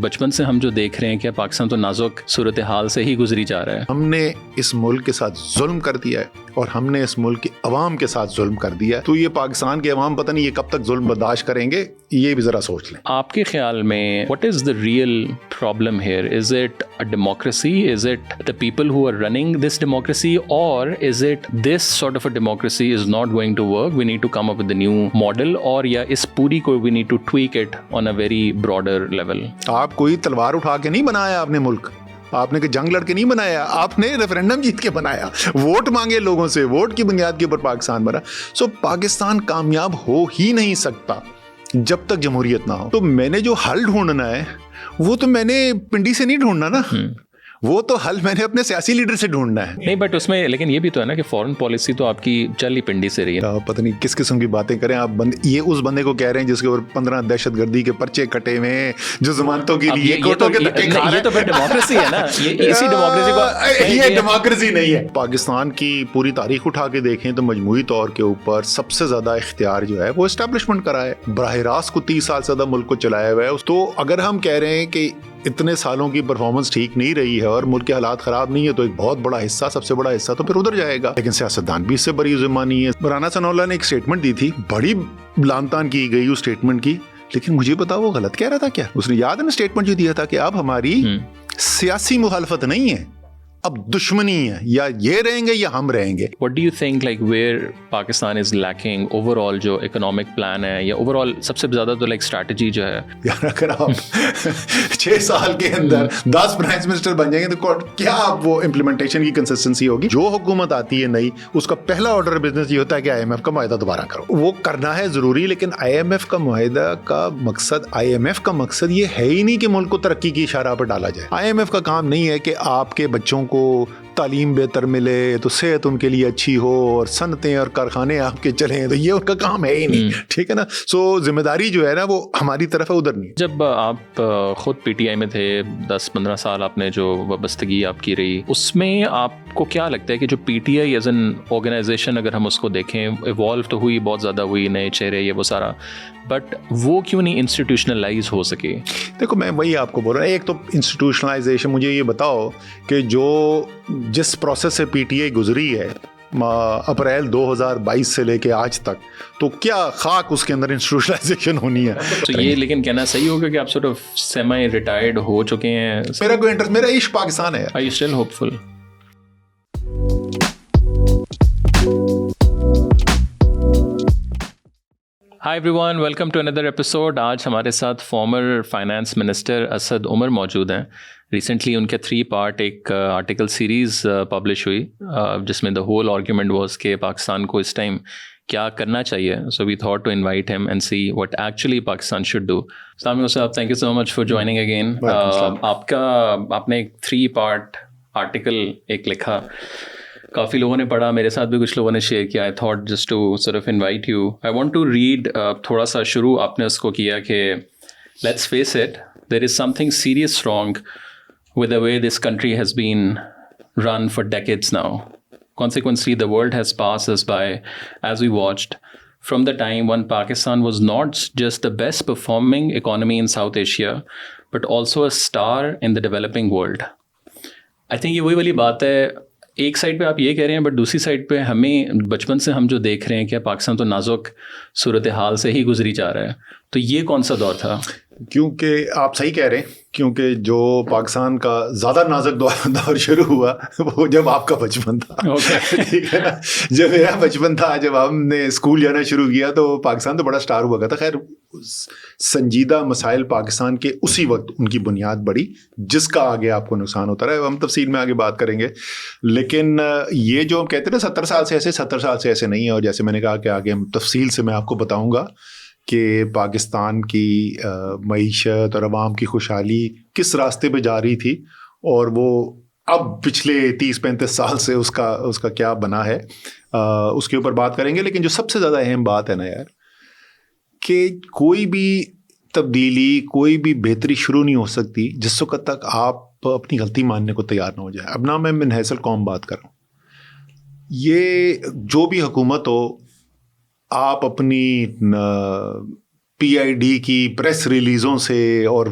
بچپن سے ہم جو دیکھ رہے ہیں کہ پاکستان تو نازک صورتحال سے ہی گزری جا رہا ہے. ہم نے اس ملک کے ساتھ ظلم کر دیا ہے اور ہم نے اس ملک کے عوام کے ساتھ ظلم کر دیا ہے. تو یہ پاکستان کے عوام پتہ نہیں یہ کب تک ظلم برداشت کریں گے, یہ بھی ذرا سوچ لیں. آپ کے خیال میں what is the real problem here? Is it a democracy? Is it the people who are running this democracy? Or is it this sort of a democracy is not going to work? We need to come up with a new model. اور یا اس پوری کو we need to tweak it on a very broader level. آپ کوئی تلوار اٹھا کے نہیں بنایا آپ نے ملک, آپ نے کہ جنگ لڑ کے نہیں بنایا, آپ نے ریفرینڈم جیت کے بنایا, ووٹ مانگے لوگوں سے, ووٹ کی بنیاد کے اوپر پاکستان بنا. سو پاکستان کامیاب ہو ہی نہیں سکتا جب تک جمہوریت نہ ہو. تو میں نے جو حل ڈھونڈنا ہے وہ تو میں نے پنڈی سے نہیں ڈھونڈنا نا, وہ تو حل میں نے اپنے سیاسی لیڈر سے ڈھونڈنا ہے. نہیں بٹ اس میں لیکن یہ بھی تو ہے نا کہ فورن پالیسی تو آپ کی چل ہی پنڈی سے رہی ہے. پتہ نہیں کس قسم کی باتیں کریں آپ. یہ اس بندے کو کہہ رہے ہیں جس کے اوپر 15 دہشت گردی کے پرچے کٹے ہوئے ہیں, جو ضمانتوں کے لیے کوٹوں کے دھکے کھا رہا ہے. یہ تو پھر ڈیموکریسی ہے نا, یہ اسی ڈیموکریسی کو, یہ ڈیموکریسی نہیں ہے. پاکستان کی پوری تاریخ اٹھا کے دیکھیں تو مجموعی طور کے اوپر سب سے زیادہ اختیار جو ہے وہ اسٹیبلشمنٹ کرا ہے, براہ راست کو 30 سال سے زیادہ ملک کو چلایا ہوا ہے. تو اگر ہم کہہ رہے ہیں کہ اتنے سالوں کی پرفارمنس ٹھیک نہیں رہی ہے اور ملک کے حالات خراب نہیں ہے, تو ایک بہت بڑا حصہ, سب سے بڑا حصہ تو پھر ادھر جائے گا. لیکن سیاستدان بھی اس سے بڑی ذمہ نہیں ہے. رانا ثناء اللہ نے ایک سٹیٹمنٹ دی تھی, بڑی لان تان کی گئی اس سٹیٹمنٹ کی, لیکن مجھے بتاؤ وہ غلط کہہ رہا تھا کیا. اس نے یاد ہے نا سٹیٹمنٹ جو دیا تھا کہ اب ہماری سیاسی مخالفت نہیں ہے, اب دشمنی ہے, یا یہ رہیں گے یا ہم رہیں گے. What do you think like where Pakistan is lacking overall جو economic plan ہے, یا overall سب سے زیادہ تو like strategy جو ہے. یار اگر آپ 6 سال کے اندر 10 پرائم منسٹر بن جائیں گے تو کیا وہ امپلیمنٹیشن کی کنسسٹنسی ہوگی. جو حکومت آتی ہے نئی, اس کا پہلا آرڈر بزنس یہ ہوتا ہے کہ IMF کا معاہدہ دوبارہ کرو. وہ کرنا ہے ضروری, لیکن IMF کا معاہدہ کا مقصد, IMF کا مقصد یہ ہے ہی نہیں کہ ملک کو ترقی کی اشارہ پر ڈالا جائے. IMF کا کام نہیں ہے کہ آپ کے بچوں کو تعلیم بہتر ملے تو صحت ان کے لیے اچھی ہو اور صنعتیں اور کارخانے آپ کے چلیں, تو یہ ان کا کام ہے ہی نہیں. ٹھیک ہے نا. سو ذمہ داری جو ہے نا وہ ہماری طرف ہے, ادھر نہیں. جب آپ خود PTI میں تھے 10-15 سال, آپ نے جو وابستگی آپ کی رہی, اس میں آپ کو کیا لگتا ہے کہ جو PTI ایز این آرگنائزیشن اگر ہم اس کو دیکھیں, ایوالو تو ہوئی, بہت زیادہ ہوئی, نئے چہرے, یہ وہ سارا, بٹ وہ کیوں نہیں انسٹیٹیوشنلائز ہو سکے؟ دیکھو میں وہی آپ کو بول رہا ہوں, ایک تو انسٹیٹیوشنلائزیشن. مجھے یہ بتاؤ کہ جس پروسیس سے PTI گزری ہے اپریل 2022 سے لے کے آج تک, تو کیا خاک اس کے اندر انسٹیٹیوشنلائزیشن ہونی ہے. تو یہ لیکن کہنا صحیح ہوگا کہ آپ سورٹ آف سیمی ریٹائرڈ ہو چکے ہیں. میرا کوئی انٹرسٹ, میرا عشق پاکستان ہے. Are you still hopeful? Hi everyone, welcome to another episode. آج ہمارے ساتھ farmer finance minister Asad Umar موجود ہیں. ریسنٹلی ان کے 3 پارٹ ایک آرٹیکل سیریز پبلش ہوئی, جس میں دا ہول آرگیومنٹ واز کہ پاکستان کو اس ٹائم کیا کرنا چاہیے. سو وی تھاٹ ٹو انوائٹ ہم and see what actually Pakistan should do. السلام علیکم صاحب, thank you so much for joining again. آپ نے ایک 3 پارٹ آرٹیکل ایک لکھا, کافی لوگوں نے پڑھا, میرے ساتھ بھی کچھ لوگوں نے شیئر کیا. I thought just to sort of invite you. I want to read تھوڑا سا شروع آپ نے اس کو کیا کہ let's face it, there is something serious wrong with the way this country has been run for decades now. Consequently, the world has passed us by as we watched from the time when Pakistan was not just the best performing economy in South Asia, but also a star in the developing world. I think یہ وہی والی بات ہے, ایک side پہ آپ یہ کہہ رہے ہیں, بٹ دوسری سائڈ پہ ہمیں بچپن سے ہم جو دیکھ رہے ہیں کہ پاکستان تو نازک صورتحال سے ہی گزری جا رہا ہے. تو یہ کون سا دور تھا؟ کیونکہ آپ صحیح کہہ رہے ہیں, کیونکہ جو پاکستان کا زیادہ نازک دور شروع ہوا وہ جب آپ کا بچپن تھا. ٹھیک ہے نا, جب میرا بچپن تھا, جب ہم نے اسکول جانا شروع کیا تو پاکستان تو بڑا اسٹار ہوا کرتا. خیر سنجیدہ مسائل پاکستان کے اسی وقت ان کی بنیاد بڑی, جس کا آگے آپ کو نقصان ہوتا رہا. ہم تفصیل میں آگے بات کریں گے, لیکن یہ جو ہم کہتے ہیں نا 70 سال سے ایسے, 70 سال سے ایسے نہیں ہے. اور جیسے میں نے کہا کہ آگے ہم تفصیل سے میں آپ کو بتاؤں گا کہ پاکستان کی معیشت اور عوام کی خوشحالی کس راستے پہ جا رہی تھی, اور وہ اب پچھلے 30-35 سال سے اس کا کیا بنا ہے, اس کے اوپر بات کریں گے. لیکن جو سب سے زیادہ اہم بات ہے نا یار, کہ کوئی بھی تبدیلی, کوئی بھی بہتری شروع نہیں ہو سکتی جس وقت تک آپ اپنی غلطی ماننے کو تیار نہ ہو جائے. اب نہ میں من حیث القوم بات کر رہا ہوں, یہ جو بھی حکومت ہو, آپ اپنی PID کی پریس ریلیزوں سے اور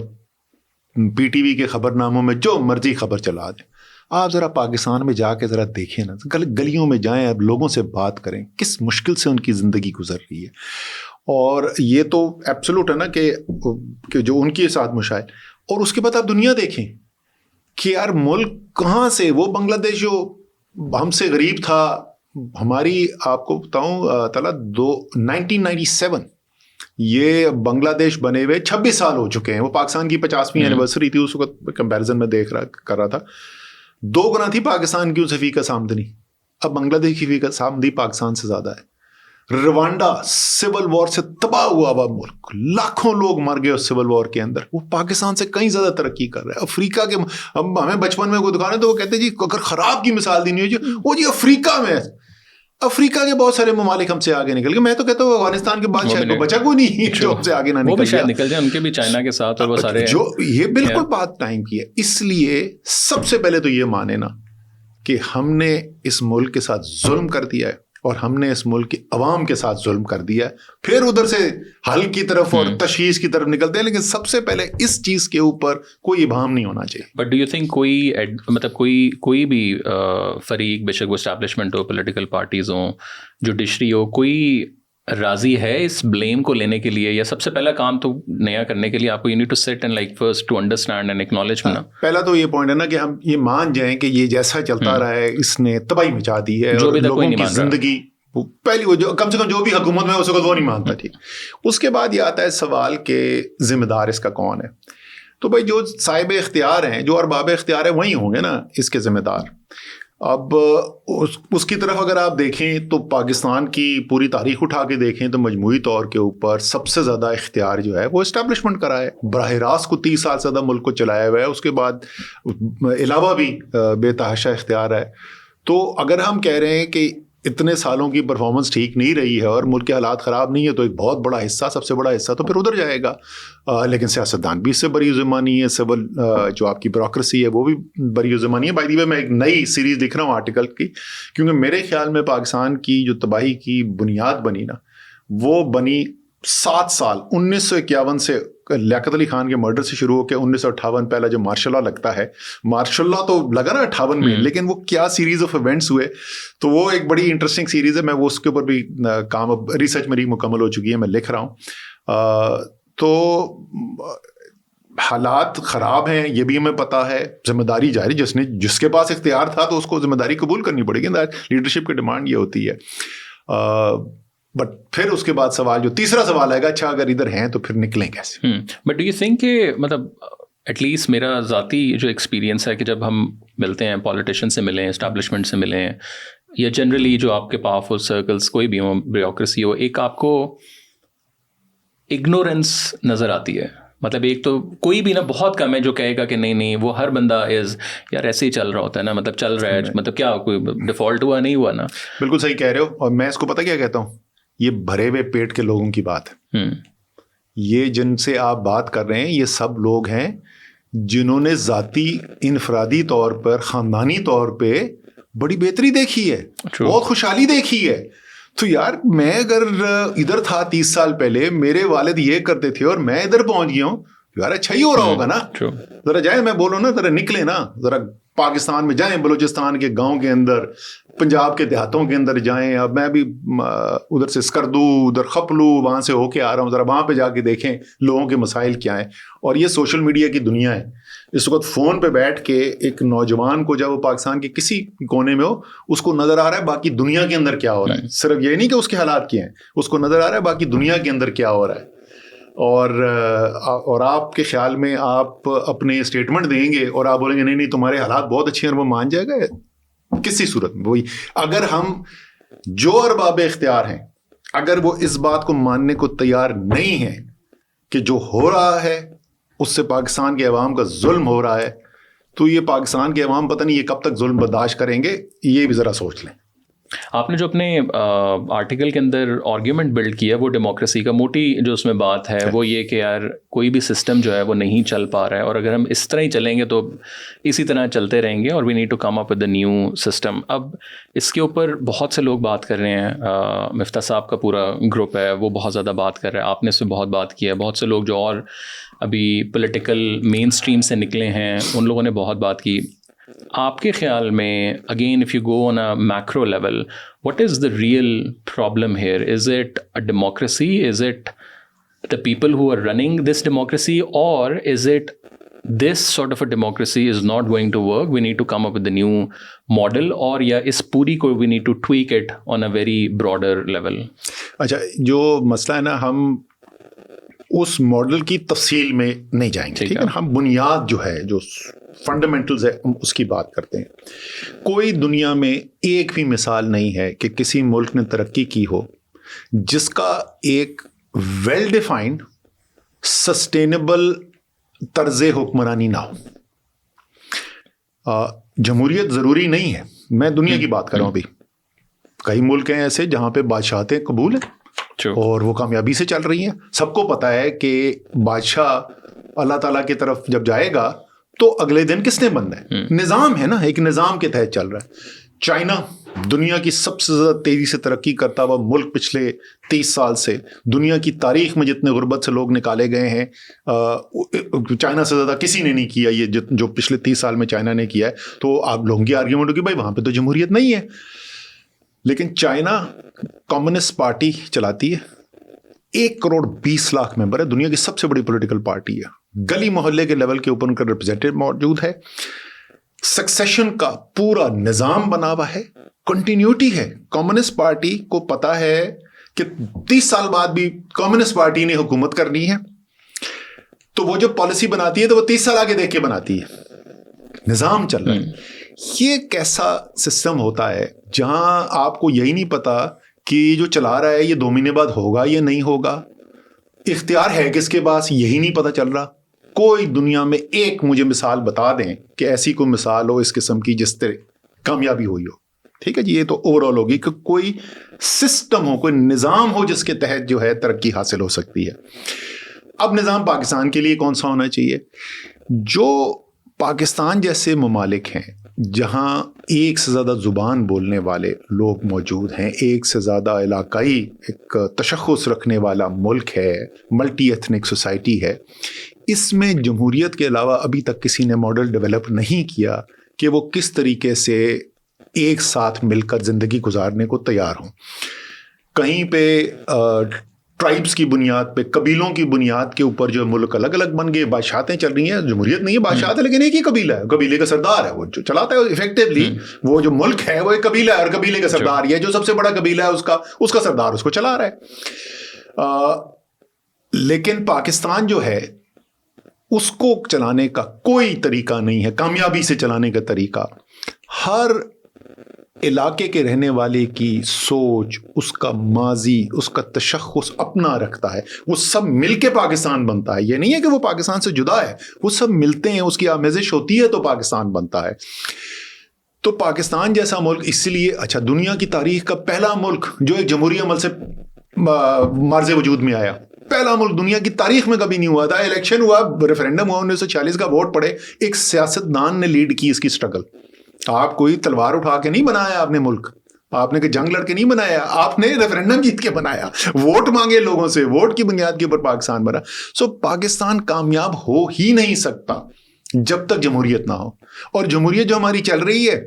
PTV کے خبر ناموں میں جو مرضی خبر چلا دیں. آپ ذرا پاکستان میں جا کے ذرا دیکھیں نا, گلیوں میں جائیں, اب لوگوں سے بات کریں کس مشکل سے ان کی زندگی گزر رہی ہے. اور یہ تو ایبسولوٹ ہے نا کہ جو ان کے ساتھ مشاہد. اور اس کے بعد آپ دنیا دیکھیں کہ یار ملک کہاں سے, وہ بنگلہ دیش جو ہم سے غریب تھا, ہماری آپ کو بتاؤں تعالیٰ 1997 یہ بنگلہ دیش بنے ہوئے 26 سال ہو چکے ہیں. وہ پاکستان کی 50ویں اینیورسری تھی, اس وقت کمپیریزن میں کر رہا تھا. 2 گنا تھی پاکستان کی اس فیکس آمدنی, اب بنگلہ دیش کی فیکس آمدنی پاکستان سے زیادہ ہے. روانڈا سول وار سے تباہ ہوا ہوا ملک, لاکھوں لوگ مر گئے اس سول وار کے اندر, وہ پاکستان سے کہیں زیادہ ترقی کر رہا ہے. افریقہ کے ہمیں بچپن میں کوئی دکھانے تو وہ کہتے ہیں جی اگر خراب کی مثال دینی ہو جی وہ جی افریقہ میں, افریقہ کے بہت سارے ممالک ہم سے آگے نکل گئے. میں تو کہتا ہوں افغانستان کے بعد شاید بچا کوئی نہیں جو ہم سے آگے نہ نکل, وہ بھی شاید نکل جائے, ان کے بھی چائنا کے ساتھ اور وہ سارے جو یہ بالکل بات ٹائم کی ہے. اس لیے سب سے پہلے تو یہ مانے نا کہ ہم نے اس ملک کے ساتھ ظلم کر دیا ہے اور ہم نے اس ملک کی عوام کے ساتھ ظلم کر دیا ہے. پھر ادھر سے حل کی طرف اور تشخیص کی طرف نکلتے ہیں, لیکن سب سے پہلے اس چیز کے اوپر کوئی ابہام نہیں ہونا چاہیے. بٹ ڈو یو تھنک کوئی بھی فریق, بے شک وہ اسٹیبلشمنٹ ہو, پولیٹیکل پارٹیز ہوں, جوڈیشری ہو, کوئی راضی ہے اس بلیم کو لینے کے لیے؟ یا سب سے پہلا کام تو نیا کرنے کے لیے آپ کو you need to sit and like first to understand and acknowledge کرنا. پہلا تو یہ پوائنٹ ہے نا کہ ہم یہ مان جائیں کہ یہ جیسا چلتا رہا ہے اس نے تباہی مچا دی ہے, جو اور بھی لوگوں کی زندگی پہلی وہ جو کم سے کم جو بھی حکومت میں اس وقت وہ نہیں مانتا. ٹھیک, اس کے بعد یہ آتا ہے سوال کہ ذمہ دار اس کا کون ہے. تو بھائی جو صاحب اختیار ہیں, جو ارباب اختیار ہیں, وہی ہوں گے نا اس کے ذمہ دار. اب اس کی طرف اگر آپ دیکھیں تو پاکستان کی پوری تاریخ اٹھا کے دیکھیں تو مجموعی طور کے اوپر سب سے زیادہ اختیار جو ہے وہ اسٹیبلشمنٹ کرا ہے. براہ راست کو 30 سال سے زیادہ ملک کو چلایا ہوا ہے, اس کے بعد علاوہ بھی بے تحاشا اختیار ہے. تو اگر ہم کہہ رہے ہیں کہ اتنے سالوں کی پرفارمنس ٹھیک نہیں رہی ہے اور ملک کے حالات خراب نہیں ہے, تو ایک بہت بڑا حصہ, سب سے بڑا حصہ تو پھر ادھر جائے گا. لیکن سیاستدان بھی اس سے بری ذمہ نہیں ہے, سول جو آپ کی بیوروکریسی ہے وہ بھی بری ذمہ نہیں ہے. بائی دی وے میں ایک نئی سیریز لکھ رہا ہوں آرٹیکل کی, کیونکہ میرے خیال میں پاکستان کی جو تباہی کی بنیاد بنی نا, وہ بنی 7 سال 1951 سے لیاقت علی خان کے مرڈر سے شروع ہو کے 1958 پہلا جو مارشل لا لگتا ہے, مارشل لا تو لگا نا 58 میں, لیکن وہ کیا سیریز آف ایونٹس ہوئے. تو وہ ایک بڑی انٹرسٹنگ سیریز ہے, میں وہ اس کے اوپر بھی کام, ریسرچ میری مکمل ہو چکی ہے, میں لکھ رہا ہوں. تو حالات خراب ہیں یہ بھی ہمیں پتہ ہے, ذمہ داری جاری, جس کے پاس اختیار تھا تو اس کو ذمہ داری قبول کرنی پڑے گی. لیڈرشپ کی ڈیمانڈ یہ ہوتی ہے. بٹ پھر اس کے بعد سوال جو تیسرا سوال آئے گا, اچھا اگر ادھر ہیں تو پھر نکلیں کیسے. بٹ ڈو یو تھنک کہ مطلب ایٹ لیسٹ میرا ذاتی جو ایکسپیرینس ہے کہ جب ہم ملتے ہیں, پالیٹیشین سے ملیں, اسٹیبلشمنٹ سے ملیں, یا جنرلی جو آپ کے پاورفل سرکلس کوئی بھی ہو, بیوروکریسی ہو, ایک آپ کو اگنورینس نظر آتی ہے. مطلب ایک تو کوئی بھی نا بہت کم ہے جو کہے گا کہ نہیں وہ ہر بندہ یار ایسے ہی چل رہا ہوتا ہے نا, مطلب چل رہا ہے, مطلب کیا کوئی ڈیفالٹ ہوا نہیں ہوا نا. بالکل صحیح کہہ رہے ہو, اور میں اس کو پتہ کیا کہتا ہوں, یہ بھرے ہوئے پیٹ کے لوگوں کی بات ہے. یہ جن سے آپ بات کر رہے ہیں یہ سب لوگ ہیں جنہوں نے ذاتی انفرادی طور پر, خاندانی طور پہ بڑی بہتری دیکھی ہے, بہت خوشحالی دیکھی ہے. تو یار میں اگر ادھر تھا 30 سال پہلے, میرے والد یہ کرتے تھے اور میں ادھر پہنچ گیا ہوں, یار اچھا ہی ہو رہا ہوگا نا. ذرا جائیں, میں بولوں نا, ذرا نکلے نا, ذرا پاکستان میں جائیں, بلوچستان کے گاؤں کے اندر, پنجاب کے دیہاتوں کے اندر جائیں. اب میں بھی ادھر سے اسکردو, ادھر خپلو, وہاں سے ہو کے آ رہا ہوں, ذرا وہاں پہ جا کے دیکھیں لوگوں کے مسائل کیا ہیں. اور یہ سوشل میڈیا کی دنیا ہے. اس وقت فون پہ بیٹھ کے ایک نوجوان کو, جب وہ پاکستان کے کسی کونے میں ہو, اس کو نظر آ رہا ہے باقی دنیا کے اندر کیا ہو رہا ہے. صرف یہ نہیں کہ اس کے حالات کیا ہیں, اس کو نظر آ رہا ہے باقی دنیا کے اندر کیا ہو رہا ہے. اور آپ کے خیال میں آپ اپنے اسٹیٹمنٹ دیں گے اور آپ بولیں گے نہیں تمہارے حالات بہت اچھے ہیں, اور وہ مان جائے گا کسی صورت میں. وہی اگر ہم جو ارباب اختیار ہیں اگر وہ اس بات کو ماننے کو تیار نہیں ہیں کہ جو ہو رہا ہے اس سے پاکستان کے عوام کا ظلم ہو رہا ہے, تو یہ پاکستان کے عوام پتہ نہیں یہ کب تک ظلم برداشت کریں گے, یہ بھی ذرا سوچ لیں. آپ نے جو اپنے آرٹیکل کے اندر آرگیومنٹ بلڈ کیا وہ ڈیموکریسی کا، موٹی جو اس میں بات ہے وہ یہ کہ یار کوئی بھی سسٹم جو ہے وہ نہیں چل پا رہا ہے، اور اگر ہم اس طرح ہی چلیں گے تو اسی طرح چلتے رہیں گے، اور we need to come up with a new system. اب اس کے اوپر بہت سے لوگ بات کر رہے ہیں، مفتاح صاحب کا پورا گروپ ہے وہ بہت زیادہ بات کر رہا ہے، آپ نے اس سے بہت بات کی ہے، بہت سے لوگ جو اور ابھی پولیٹیکل مین اسٹریم سے نکلے ہیں ان لوگوں نے بہت بات کی. آپ کے خیال میں again if you go on a macro level what is the real problem here? Is it a democracy? Is it the people who are running this democracy? Or is it this sort of a democracy is not going to work? We need to come up with a new model. Or yeah, is puri ko we need to tweak it on a very broader level? اچھا، جو مسئلہ ہے نا، ہم اس model کی تفصیل میں نہیں جائیں گے، ٹھیک ہے، ہم بنیاد جو ہے، جو فنڈامنٹلز ہے، اس کی بات کرتے ہیں. کوئی دنیا میں ایک بھی مثال نہیں ہے کہ کسی ملک نے ترقی کی ہو جس کا ایک ویل ڈیفائنڈ سسٹینیبل طرز حکمرانی نہ ہو. جمہوریت ضروری نہیں ہے، میں دنیا کی بات کر رہا ہوں. ابھی کئی ملک ہیں ایسے جہاں پہ بادشاہتیں قبول ہیں اور وہ کامیابی سے چل رہی ہیں. سب کو پتا ہے کہ بادشاہ اللہ تعالیٰ کی طرف جب جائے گا تو اگلے دن کس نے بننا ہے. نظام ہے نا، ایک نظام کے تحت چل رہا ہے. چائنا دنیا کی سب سے زیادہ تیزی سے ترقی کرتا ہوا ملک پچھلے 30 سال سے. دنیا کی تاریخ میں جتنے غربت سے لوگ نکالے گئے ہیں چائنا سے زیادہ کسی نے نہیں کیا یہ جو پچھلے 30 سال میں چائنا نے کیا ہے. تو آپ لوگوں کی آرگیومنٹ ہوگی بھائی وہاں پہ تو جمہوریت نہیں ہے، لیکن چائنا کمیونسٹ پارٹی چلاتی ہے، 1.20 کروڑ ممبر ہے، دنیا کی سب سے بڑی پولیٹیکل پارٹی ہے، گلی محلے کے لیول کے اوپر ان کا ریپرزینٹیو موجود ہے. سکسیشن کا پورا نظام بنا ہوا ہے، کنٹینیوٹی ہے. کمیونسٹ پارٹی کو پتا ہے کہ 30 سال بعد بھی کمیونسٹ پارٹی نے حکومت کرنی ہے، تو وہ جو پالیسی بناتی ہے تو وہ 30 سال آگے دیکھ کے بناتی ہے. نظام چل رہا ہے. یہ کیسا سسٹم ہوتا ہے جہاں آپ کو یہی نہیں پتا کہ جو چلا رہا ہے یہ 2 مہینے بعد ہوگا یا نہیں ہوگا، اختیار ہے کس کے پاس یہی نہیں پتا چل رہا. کوئی دنیا میں ایک مجھے مثال بتا دیں کہ ایسی کوئی مثال ہو اس قسم کی جس طرح کامیابی ہوئی ہو. ٹھیک ہے جی، یہ تو اوور آل ہوگی کہ کوئی سسٹم ہو، کوئی نظام ہو جس کے تحت جو ہے ترقی حاصل ہو سکتی ہے. اب نظام پاکستان کے لیے کون سا ہونا چاہیے؟ جو پاکستان جیسے ممالک ہیں جہاں ایک سے زیادہ زبان بولنے والے لوگ موجود ہیں، ایک سے زیادہ علاقائی ایک تشخص رکھنے والا ملک ہے، ملٹی ایتھنک سوسائٹی ہے، اس میں جمہوریت کے علاوہ ابھی تک کسی نے ماڈل ڈیولپ نہیں کیا کہ وہ کس طریقے سے ایک ساتھ مل کر زندگی گزارنے کو تیار ہوں. کہیں پہ ٹرائبس کی بنیاد پہ، قبیلوں کی بنیاد کے اوپر جو ملک الگ الگ بن گئے، بادشاہتیں چل رہی ہیں. جمہوریت نہیں ہے، بادشاہت ہے، لیکن ایک ہی قبیلہ ہے، قبیلے کا سردار ہے وہ جو چلاتا ہے. افیکٹولی وہ جو ملک ہے وہ ایک قبیلہ ہے اور قبیلے کا سردار یہ جو سب سے بڑا قبیلہ ہے اس کا سردار اس کو چلا رہا ہے. لیکن پاکستان جو ہے اس کو چلانے کا کوئی طریقہ نہیں ہے، کامیابی سے چلانے کا طریقہ. ہر علاقے کے رہنے والے کی سوچ، اس کا ماضی، اس کا تشخص اپنا رکھتا ہے، وہ سب مل کے پاکستان بنتا ہے. یہ نہیں ہے کہ وہ پاکستان سے جدا ہے، وہ سب ملتے ہیں، اس کی آمیزش ہوتی ہے تو پاکستان بنتا ہے. تو پاکستان جیسا ملک اس لیے اچھا دنیا کی تاریخ کا پہلا ملک جو ایک جمہوری عمل سے مارز وجود میں آیا، پہلا ملک دنیا کی تاریخ میں کبھی نہیں ہوا تھا. الیکشن ہوا، ریفرینڈم ہوا، 1946 کا ووٹ پڑے، ایک سیاستدان نے لیڈ کی اس کی سٹرگل. آپ کوئی تلوار اٹھا کے نہیں بنایا آپ نے ملک، آپ نے کہ جنگ لڑ کے نہیں بنایا، آپ نے ریفرینڈم جیت کے بنایا، ووٹ مانگے لوگوں سے، ووٹ کی بنیاد کے اوپر پاکستان بنا. سو پاکستان کامیاب ہو ہی نہیں سکتا جب تک جمہوریت نہ ہو، اور جمہوریت جو ہماری چل رہی ہے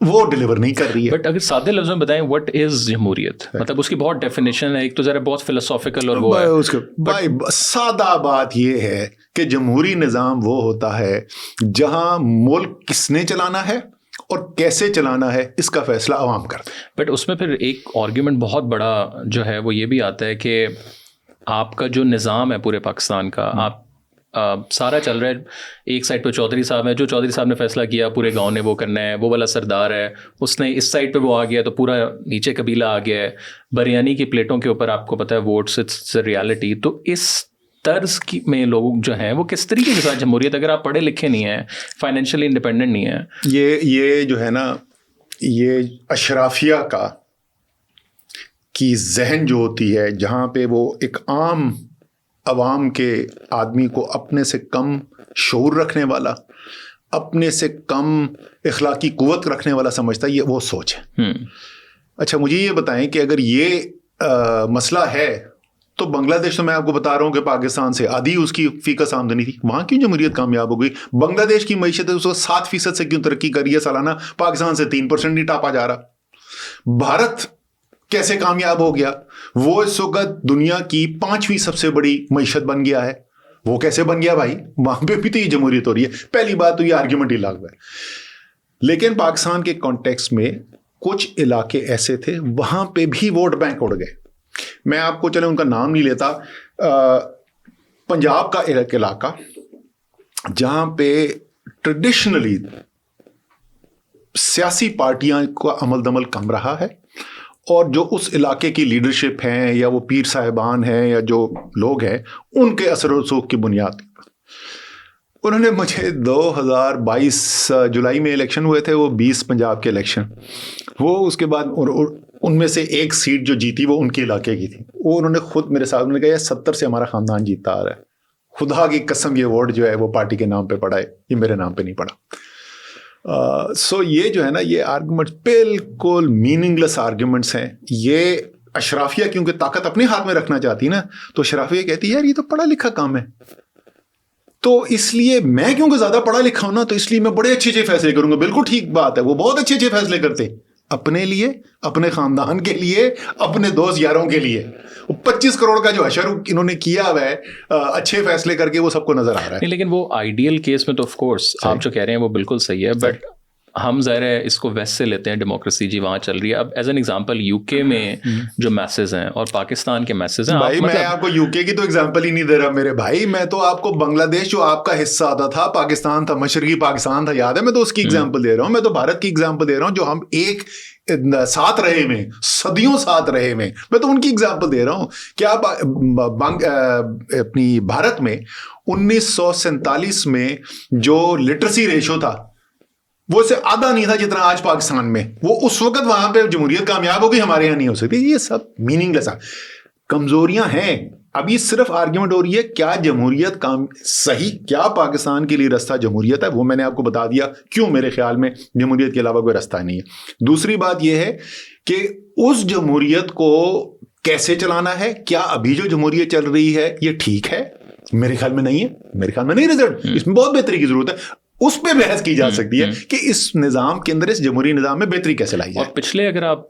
وہ ڈیلیور نہیں کر رہی ہے. بٹ اگر سادے لفظوں میں بتائیں واٹ از جمہوریت، مطلب اس کی بہت ڈیفینیشن ہے، ایک تو ذرا بہت فلسافیکل اور وہ ہے. بھائی سادہ بات یہ ہے کہ جمہوری نظام وہ ہوتا ہے جہاں ملک کس نے چلانا ہے اور کیسے چلانا ہے اس کا فیصلہ عوام کرتے ہیں. بٹ اس میں پھر ایک آرگیومنٹ بہت بڑا جو ہے وہ یہ بھی آتا ہے کہ آپ کا جو نظام ہے پورے پاکستان کا، آپ سارا چل رہا ہے، ایک سائڈ پہ چودھری صاحب ہیں، جو چودھری صاحب نے فیصلہ کیا پورے گاؤں نے وہ کرنا ہے، وہ والا سردار ہے، اس نے اس سائڈ پہ وہ آ گیا تو پورا نیچے قبیلہ آ گیا ہے. بریانی کی پلیٹوں کے اوپر آپ کو پتہ ہے ووٹس، اٹس ریالٹی. تو اس طرز کی میں لوگ جو ہیں وہ کس طریقے کے ساتھ جمہوریت، اگر آپ پڑھے لکھے نہیں ہیں، فائنینشلی انڈیپینڈنٹ نہیں ہیں، یہ جو ہے نا یہ اشرافیہ کی ذہن جو ہوتی ہے، جہاں پہ وہ ایک عام عوام کے آدمی کو اپنے سے کم شعور رکھنے والا، اپنے سے کم اخلاقی قوت رکھنے والا سمجھتا ہے، یہ وہ سوچ ہے. اچھا مجھے یہ بتائیں کہ اگر یہ مسئلہ ہے تو بنگلہ دیش، تو میں آپ کو بتا رہا ہوں کہ پاکستان سے آدھی اس کی فی کس آمدنی تھی، وہاں کیوں جمہوریت کامیاب ہو گئی؟ بنگلہ دیش کی معیشت اس وقت 7% سے کیوں ترقی کر رہی ہے سالانہ، پاکستان سے 3% نہیں ٹاپا جا رہا؟ بھارت کیسے کامیاب ہو گیا؟ وہ اس وقت دنیا کی 5ویں سب سے بڑی معیشت بن گیا ہے. وہ کیسے بن گیا بھائی؟ وہاں پہ بھی تو یہ جمہوریت ہو رہی ہے. پہلی بات تو یہ آرگیومنٹ ہی لاگو ہے. لیکن پاکستان کے کانٹیکس میں کچھ علاقے ایسے تھے وہاں پہ بھی ووٹ بینک اڑ گئے. میں آپ کو چلے ان کا نام نہیں لیتا، پنجاب کا ایک علاقہ جہاں پہ ٹریڈیشنلی سیاسی پارٹیاں کا عمل دمل کم رہا ہے، اور جو اس علاقے کی لیڈرشپ ہیں یا وہ پیر صاحبان ہیں یا جو لوگ ہیں، ان کے اثر و رسوخ کی بنیاد پر انہوں نے مجھے 2022 جولائی میں الیکشن ہوئے تھے، وہ 20 پنجاب کے الیکشن، وہ اس کے بعد ان میں سے ایک سیٹ جو جیتی وہ ان کے علاقے کی تھی. وہ انہوں نے خود میرے ساتھ کہا 70 سے ہمارا خاندان جیتتا آ رہا ہے، خدا کی قسم یہ ووٹ جو ہے وہ پارٹی کے نام پہ پڑا ہے، یہ میرے نام پہ نہیں پڑا. سو یہ جو ہے نا، یہ آرگومنٹ بالکل میننگ لیس آرگومنٹس ہیں. یہ اشرافیہ کیونکہ طاقت اپنے ہاتھ میں رکھنا چاہتی نا، تو اشرافیہ کہتی ہے یار یہ تو پڑھا لکھا کام ہے، تو اس لیے میں کیونکہ زیادہ پڑھا لکھا ہوں نا، تو اس لیے میں بڑے اچھے فیصلے کروں گا. بالکل ٹھیک بات ہے، وہ بہت اچھے فیصلے کرتے اپنے لیے، اپنے خاندان کے لیے، اپنے دوست یاروں کے لیے. 25 کروڑ کا جو حشر انہوں نے کیا ہوا ہے اچھے فیصلے کر کے، وہ سب کو نظر آ رہا ہے. لیکن وہ آئیڈیل کیس میں تو آف کورس آپ جو کہہ رہے ہیں وہ بالکل صحیح ہے، بٹ ہم ظاہر ہے اس کو ویسٹ سے لیتے ہیں، ڈیموکریسی جی وہاں چل رہی ہے. اب ایز این ایگزامپل یو کے میں جو میسز ہیں اور پاکستان کے میسز ہیں، بھائی میں آپ کو یو کے کی تو ایگزامپل ہی نہیں دے رہا میرے بھائی، میں تو آپ کو بنگلہ دیش جو آپ کا حصہ آتا تھا، پاکستان تھا، مشرقی پاکستان تھا، یاد ہے، میں تو اس کی ایگزامپل دے رہا ہوں. میں تو بھارت کی ایگزامپل دے رہا ہوں، جو ہم ایک ساتھ رہے میں، صدیوں ساتھ رہے میں تو ان کی ایگزامپل دے رہا ہوں. کیا اپنی بھارت میں 1947 میں جو لٹریسی ریشو تھا وہ سے آدھا نہیں تھا جتنا آج پاکستان میں. وہ اس وقت وہاں پہ جمہوریت کامیاب ہوگی، ہمارے یہاں نہیں ہو سکتی. یہ سب میننگ لیس کمزوریاں ہیں. اب یہ صرف آرگیومنٹ ہو رہی ہے کیا جمہوریت صحیح، کیا پاکستان کے لیے راستہ جمہوریت ہے؟ وہ میں نے آپ کو بتا دیا کیوں میرے خیال میں جمہوریت کے علاوہ کوئی راستہ نہیں ہے. دوسری بات یہ ہے کہ اس جمہوریت کو کیسے چلانا ہے. کیا ابھی جو جمہوریت چل رہی ہے یہ ٹھیک ہے؟ میرے خیال میں نہیں ہے، میرے خیال میں نہیں رزلٹ، اس میں بہت بہتری کی ضرورت ہے. اس پہ بحث کی جا سکتی ہے کہ اس نظام کے اندر، اس جمہوری نظام میں بہتری کیسے لائی جائے. اور پچھلے اگر آپ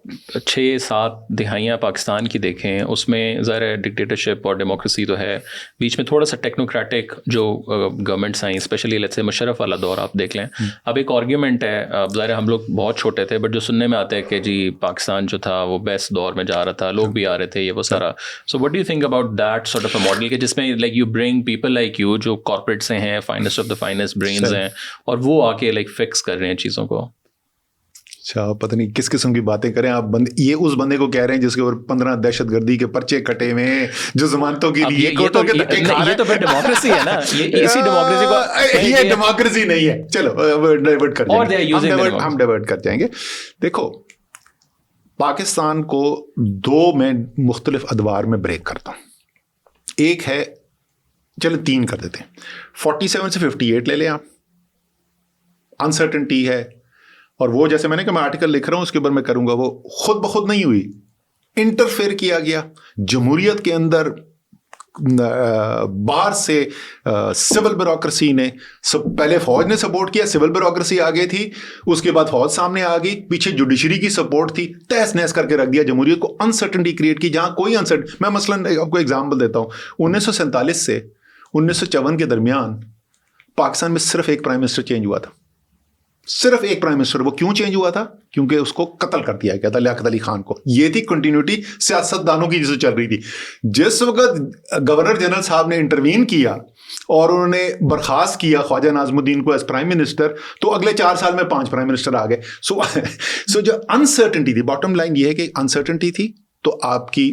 6-7 دہائیاں پاکستان کی دیکھیں، اس میں ظاہر ڈکٹیٹرشپ اور ڈیموکریسی تو ہے، بیچ میں تھوڑا سا ٹیکنوکریٹک جو گورنمنٹس آئیں، اسپیشلی لیٹس سے مشرف والا دور آپ دیکھ لیں. اب ایک آرگیومنٹ ہے، ظاہر ہم لوگ بہت چھوٹے تھے بٹ جو سننے میں آتا ہے کہ جی پاکستان جو تھا وہ بیسٹ دور میں جا رہا تھا، لوگ بھی آ رہے تھے، یہ وہ سارا. So what do you think about that sort of a model کہ جس میں like you bring people like you جو کارپوریٹ سے ہیں، finest of the finest brains ہیں، اور وہ آ کے لائک فکس کر رہے ہیں چیزوں کو. اچھا پتہ نہیں کس قسم کی باتیں کریں آپ. یہ اس بندے کو کہہ رہے ہیں جس کے اوپر 15 دہشت گردی کے پرچے کٹے ہوئے ہیں، جو ضمانتوں کے لیے کوٹوں کے دھکے کھا رہا ہے. یہ تو پھر ڈیموکریسی ہے نا، یہ اسی ڈیموکریسی کو، یہ ڈیموکریسی نہیں ہے. چلو ڈائیورٹ کر جائیں گے، ہم ڈائیورٹ کر جائیں گے. دیکھو پاکستان کو 2 میں مختلف ادوار میں بریک کرتا ہوں. ایک ہے، چلو 3 کر دیتے ہیں. 47 سے 58 لے لیں آپ، انسرٹنٹی ہے. اور وہ جیسے میں نے کہ میں آرٹیکل لکھ رہا ہوں اس کے اوپر میں کروں گا، وہ خود بخود نہیں ہوئی، انٹرفیئر کیا گیا جمہوریت کے اندر. باہر سے سول بیوروکریسی نے، پہلے فوج نے سپورٹ کیا، سول بیوروکریسی آگے تھی، اس کے بعد فوج سامنے آ گئی، پیچھے جوڈیشری کی سپورٹ تھی، تہس نہس کر کے رکھ دیا جمہوریت کو. انسرٹنٹی کریٹ کی جہاں کوئی میں مثلاً آپ کو ایگزامپل دیتا ہوں. 1947 سے 1954 کے درمیان پاکستان میں صرف ایک پرائم منسٹر چینج ہوا تھا، صرف ایک پرائم منسٹر. وہ کیوں چینج ہوا تھا؟ کیونکہ اس کو قتل کر دیا گیا تھا، لیاقت علی خان کو. یہ تھی کنٹینیوٹی سیاست دانوں کی جسے چل رہی تھی. جس وقت گورنر جنرل صاحب نے انٹروین کیا اور انہوں نے برخاست کیا خواجہ ناظم الدین کو ایز پرائم منسٹر، تو اگلے 4 سال میں 5 پرائم منسٹر آ گئے. سو جو انسرٹنٹی تھی، باٹم لائن یہ ہے کہ انسرٹنٹی تھی، تو آپ کی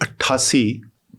88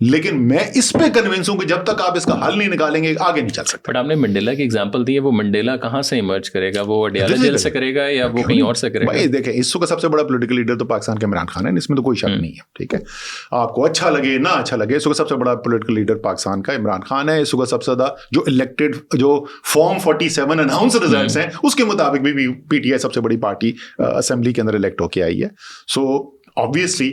لیکن میں اس پہ کنوینس ہوں کہ جب تک آپ اس کا حل نہیں نکالیں گے آگے نہیں چل سکتے. بٹ آپ نے منڈیلا کی ایگزامپل دی ہے, وہ منڈیلا کہاں سے ایمرج کرے گا؟ وہ اڈیالہ جیل سے کرے گا یا وہ کہیں اور سے کرے گا؟ بھائی دیکھیں اس وقت سب سے بڑا پولیٹیکل لیڈر تو پاکستان کا عمران خان ہے, اس میں تو کوئی شک نہیں ہے, ٹھیک ہے, آپ کو اچھا لگے نہ اچھا لگے, اس وقت سب سے بڑا پولیٹیکل لیڈر پاکستان کا عمران خان ہے. اس وقت سب سے زیادہ جو الیکٹڈ جو فارم 47 اناؤنس ریزلٹس ہیں اس کے مطابق بھی پی ٹی آئی سب سے بڑی پارٹی اسمبلی کے اندر الیکٹ ہو کے آئی ہے. سو obviously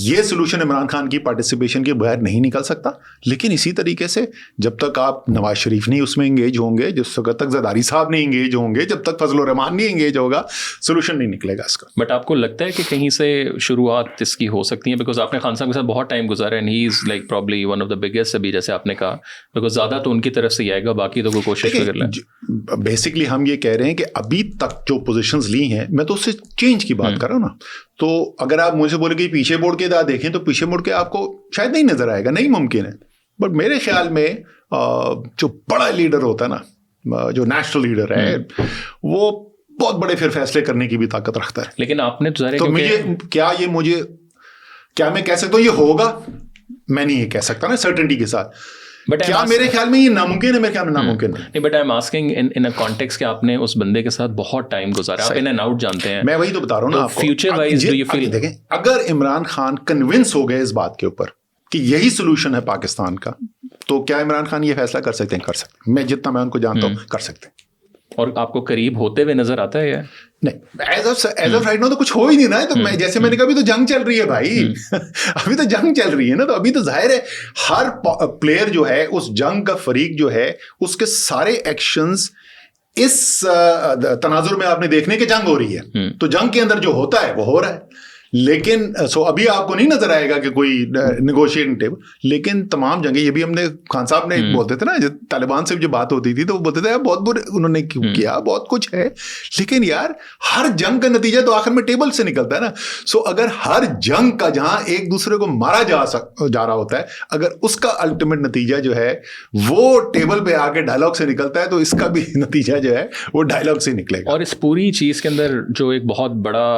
یہ سولوشن عمران خان کی پارٹیسپیشن کے بغیر نہیں نکل سکتا, لیکن اسی طریقے سے جب تک آپ نواز شریف نہیں اس میں انگیج ہوں گے, جس وقت تک زرداری صاحب نہیں انگیج ہوں گے, جب تک فضل الرحمان نہیں انگیج ہوگا, سولوشن نہیں نکلے گا اس کا. بٹ آپ کو لگتا ہے کہ کہیں سے شروعات اس کی ہو سکتی ہیں؟ بیکاز آپ نے خان صاحب کے ساتھ بہت ٹائم گزارا and he is like probably one of the biggest ابھی جیسے آپ نے کہا, بیکاز زیادہ تو ان کی طرف سے ہی آئے گا, باقی تو کوئی کوشش کر لیں. بیسکلی ہم یہ کہہ رہے ہیں کہ ابھی تک جو پوزیشنز لی ہیں, میں تو اس سے چینج کی بات کر رہا ہوں نا, تو اگر آپ مجھے بولے کہ پیچھے مڑ کے دیکھیں تو پیچھے مڑ کے آپ کو شاید نہیں نظر آئے گا, نہیں ممکن ہے. بٹ میرے خیال میں جو بڑا لیڈر ہوتا ہے نا, جو نیشنل لیڈر ہے, وہ بہت بڑے پھر فیصلے کرنے کی بھی طاقت رکھتا ہے. لیکن آپ نے تو مجھے کیا میں کہہ سکتا ہوں یہ ہوگا؟ میں نہیں یہ کہہ سکتا نا سرٹنٹی کے ساتھ. کیا میرے خیال میں یہ ناممکن ہے؟ میرے خیال میں ناممکن نہیں. But I am asking in context کہ آپ نے اس بندے کے ساتھ بہت ٹائم گزارا, آپ ان اینڈ آؤٹ جانتے ہیں. میں وہی تو بتا رہا ہوں نا آپ کو. Future wise do you feel دیکھیں اگر عمران خان کنونس ہو گئے اس بات کے اوپر کہ یہی سولوشن ہے پاکستان کا, تو کیا عمران خان یہ فیصلہ کر سکتے ہیں؟ کر سکتے ہیں. میں جتنا میں ان کو جانتا ہوں کر سکتے ہیں. اور آپ کو قریب ہوتے ہوئے نظر آتا ہے یا نہیں؟ ایز آف رائٹ ناؤ تو کچھ ہو ہی نہیں نا. تو جیسے میں نے کہا ابھی تو جنگ چل رہی ہے بھائی, ابھی تو جنگ چل رہی ہے نا, تو ابھی تو ظاہر ہے ہر پلیئر جو ہے اس جنگ کا فریق جو ہے اس کے سارے ایکشنز اس تناظر میں آپ نے دیکھنے کہ جنگ ہو رہی ہے, تو جنگ کے اندر جو ہوتا ہے وہ ہو رہا ہے. لیکن ابھی آپ کو نہیں نظر آئے گا کہ کوئی نیگوشیٹنگ ٹیبل, لیکن تمام جنگیں, یہ بھی ہم نے خان صاحب نے بولتے تھے نا, جو طالبان سے جو بات ہوتی تھی تو وہ بولتے تھے بہت برے انہوں نے کیا, بہت کچھ ہے, لیکن یار ہر جنگ کا نتیجہ تو آخر میں ٹیبل سے نکلتا ہے نا. اگر ہر جنگ کا جہاں ایک دوسرے کو مارا جا رہا ہوتا ہے, اگر اس کا الٹیمیٹ نتیجہ جو ہے وہ ٹیبل پہ آ کے ڈائلاگ سے نکلتا ہے, تو اس کا بھی نتیجہ جو ہے وہ ڈائلاگ سے نکلے گا. اور اس پوری چیز کے اندر جو ایک بہت بڑا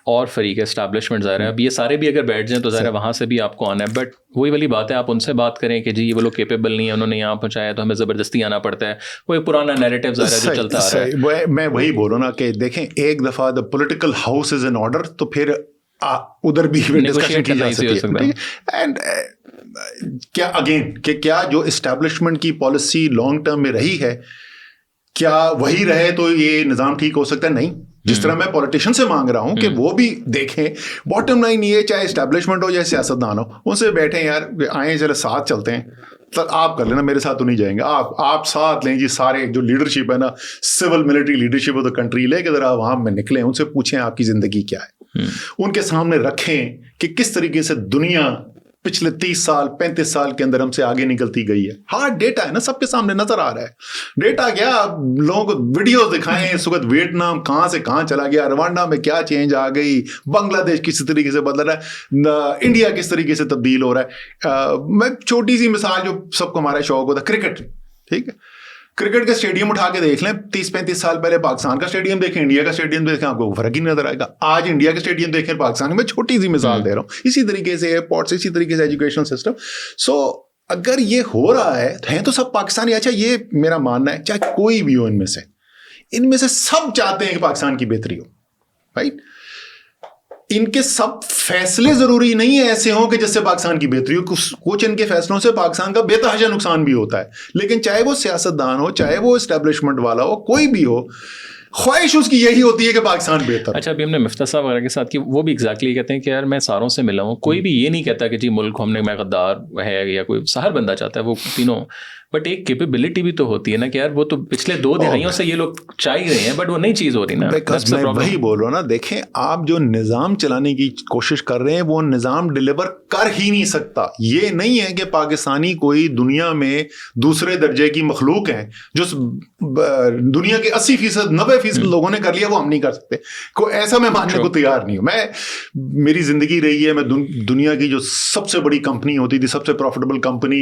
اور فریق اسٹیبلشمنٹ ظاہر ہے, اب یہ سارے بھی اگر بیٹھ جائیں تو ظاہر ہے وہاں سے بھی آپ کو آنا ہے. بٹ وہی والی بات ہے, آپ ان سے بات کریں کہ جی یہ وہ لوگ کیپیبل نہیں ہے, انہوں نے یہاں پہنچایا تو ہمیں زبردستی آنا پڑتا ہے, وہ ایک پرانا نیریٹو ظاہر ہے جو چلتا آ رہا ہے. میں وہی بول رہا ہوں نا کہ دیکھیں ایک دفعہ the political house is in order, تو پھر ادھر بھی ڈسکشن کی جا سکتی ہے. اینڈ کیا اگین کہ کیا جو اسٹیبلشمنٹ کی پالیسی لانگ ٹرم میں رہی ہے, کیا وہی رہے تو یہ نظام ٹھیک ہو سکتا ہے؟ نہیں. جس طرح میں پولیٹیشین سے مانگ رہا ہوں کہ وہ بھی دیکھیں, باٹم لائن یہ چاہے اسٹیبلشمنٹ ہو یا سیاستدان ہو, ان سے بیٹھیں یار آئیں چلے ساتھ چلتے ہیں, آپ کر لینا, میرے ساتھ تو نہیں جائیں گے, آپ ساتھ لیں جی سارے جو لیڈرشپ ہے نا, civil military leadership of the country لے کے ذرا وہاں میں نکلیں, ان سے پوچھیں آپ کی زندگی کیا ہے, ان کے سامنے رکھیں کہ کس طریقے سے دنیا پچھلے 30 سال 35 سال کے اندر ہم سے آگے نکلتی گئی ہے. ہارڈ ڈیٹا ہے نا, سب کے سامنے نظر آ رہا ہے. ڈیٹا کیا لوگوں کو ویڈیوز دکھائیں اس وقت, ویتنام کہاں سے کہاں چلا گیا, روانڈا میں کیا چینج آ گئی, بنگلہ دیش کس طریقے سے بدل رہا ہے, انڈیا کس طریقے سے تبدیل ہو رہا ہے. میں چھوٹی سی مثال جو سب کو ہمارا شوق ہوتا ہے, کرکٹ, ٹھیک ہے, کرکٹ کے اسٹیڈیم اٹھا کے دیکھ لیں, 30-35 سال پہلے پاکستان کا اسٹیڈیم دیکھیں, انڈیا کا اسٹیڈیم دیکھیں, آپ کو فرق ہی نہیں نظر آئے گا. آج انڈیا کے اسٹیڈیم دیکھیں, پاکستان میں چھوٹی سی مثال دے رہا ہوں, اسی طریقے سے ایئرپورٹس, اسی طریقے سے ایجوکیشن سسٹم. اگر یہ ہو رہا ہے تو سب پاکستانی, اچھا یہ میرا ماننا ہے, چاہے کوئی بھی ہو ان میں سے سب چاہتے ہیں کہ پاکستان کی بہتری ہو, رائٹ. ان کے سب فیصلے ضروری نہیں ہے ایسے ہوں کہ جس سے پاکستان کی بہتری ہو, کچھ ان کے فیصلوں سے پاکستان کا بے تحاشا نقصان بھی ہوتا ہے. لیکن چاہے وہ سیاستدان ہو, چاہے وہ اسٹیبلشمنٹ والا ہو, کوئی بھی ہو, خواہش اس کی یہی ہوتی ہے کہ پاکستان بہتر. اچھا ابھی ہم نے مفتاح صاحب وغیرہ کے ساتھ کی, وہ بھی ایگزیکٹلی کہتے ہیں کہ یار میں ساروں سے ملا ہوں, کوئی بھی یہ نہیں کہتا کہ جی ملک ہم نے میں غدار ہے یا کوئی سہر بندہ چاہتا ہے, وہ تینوں. بٹ ایک کیپیبلٹی بھی تو ہوتی ہے نا کہ یار وہ تو پچھلے 2 دہائیوں سے یہ لوگ چاہ ہی رہے ہیں, بٹ وہ نئی چیز ہو رہی نا. میں وہی بول رہا ہوں نا, دیکھیں آپ جو نظام چلانے کی کوشش کر رہے ہیں وہ نظام ڈلیور کر ہی نہیں سکتا. یہ نہیں ہے کہ پاکستانی کوئی دنیا میں دوسرے درجے کی مخلوق ہیں, جو دنیا کے 80% 90% لوگوں نے کر لیا وہ ہم نہیں کر سکتے. کوئی ایسا میں ماننے کو تیار نہیں ہوں. میری زندگی رہی ہے, میں دنیا کی جو سب سے بڑی کمپنی ہوتی تھی, سب سے پروفیٹیبل کمپنی,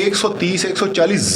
130-140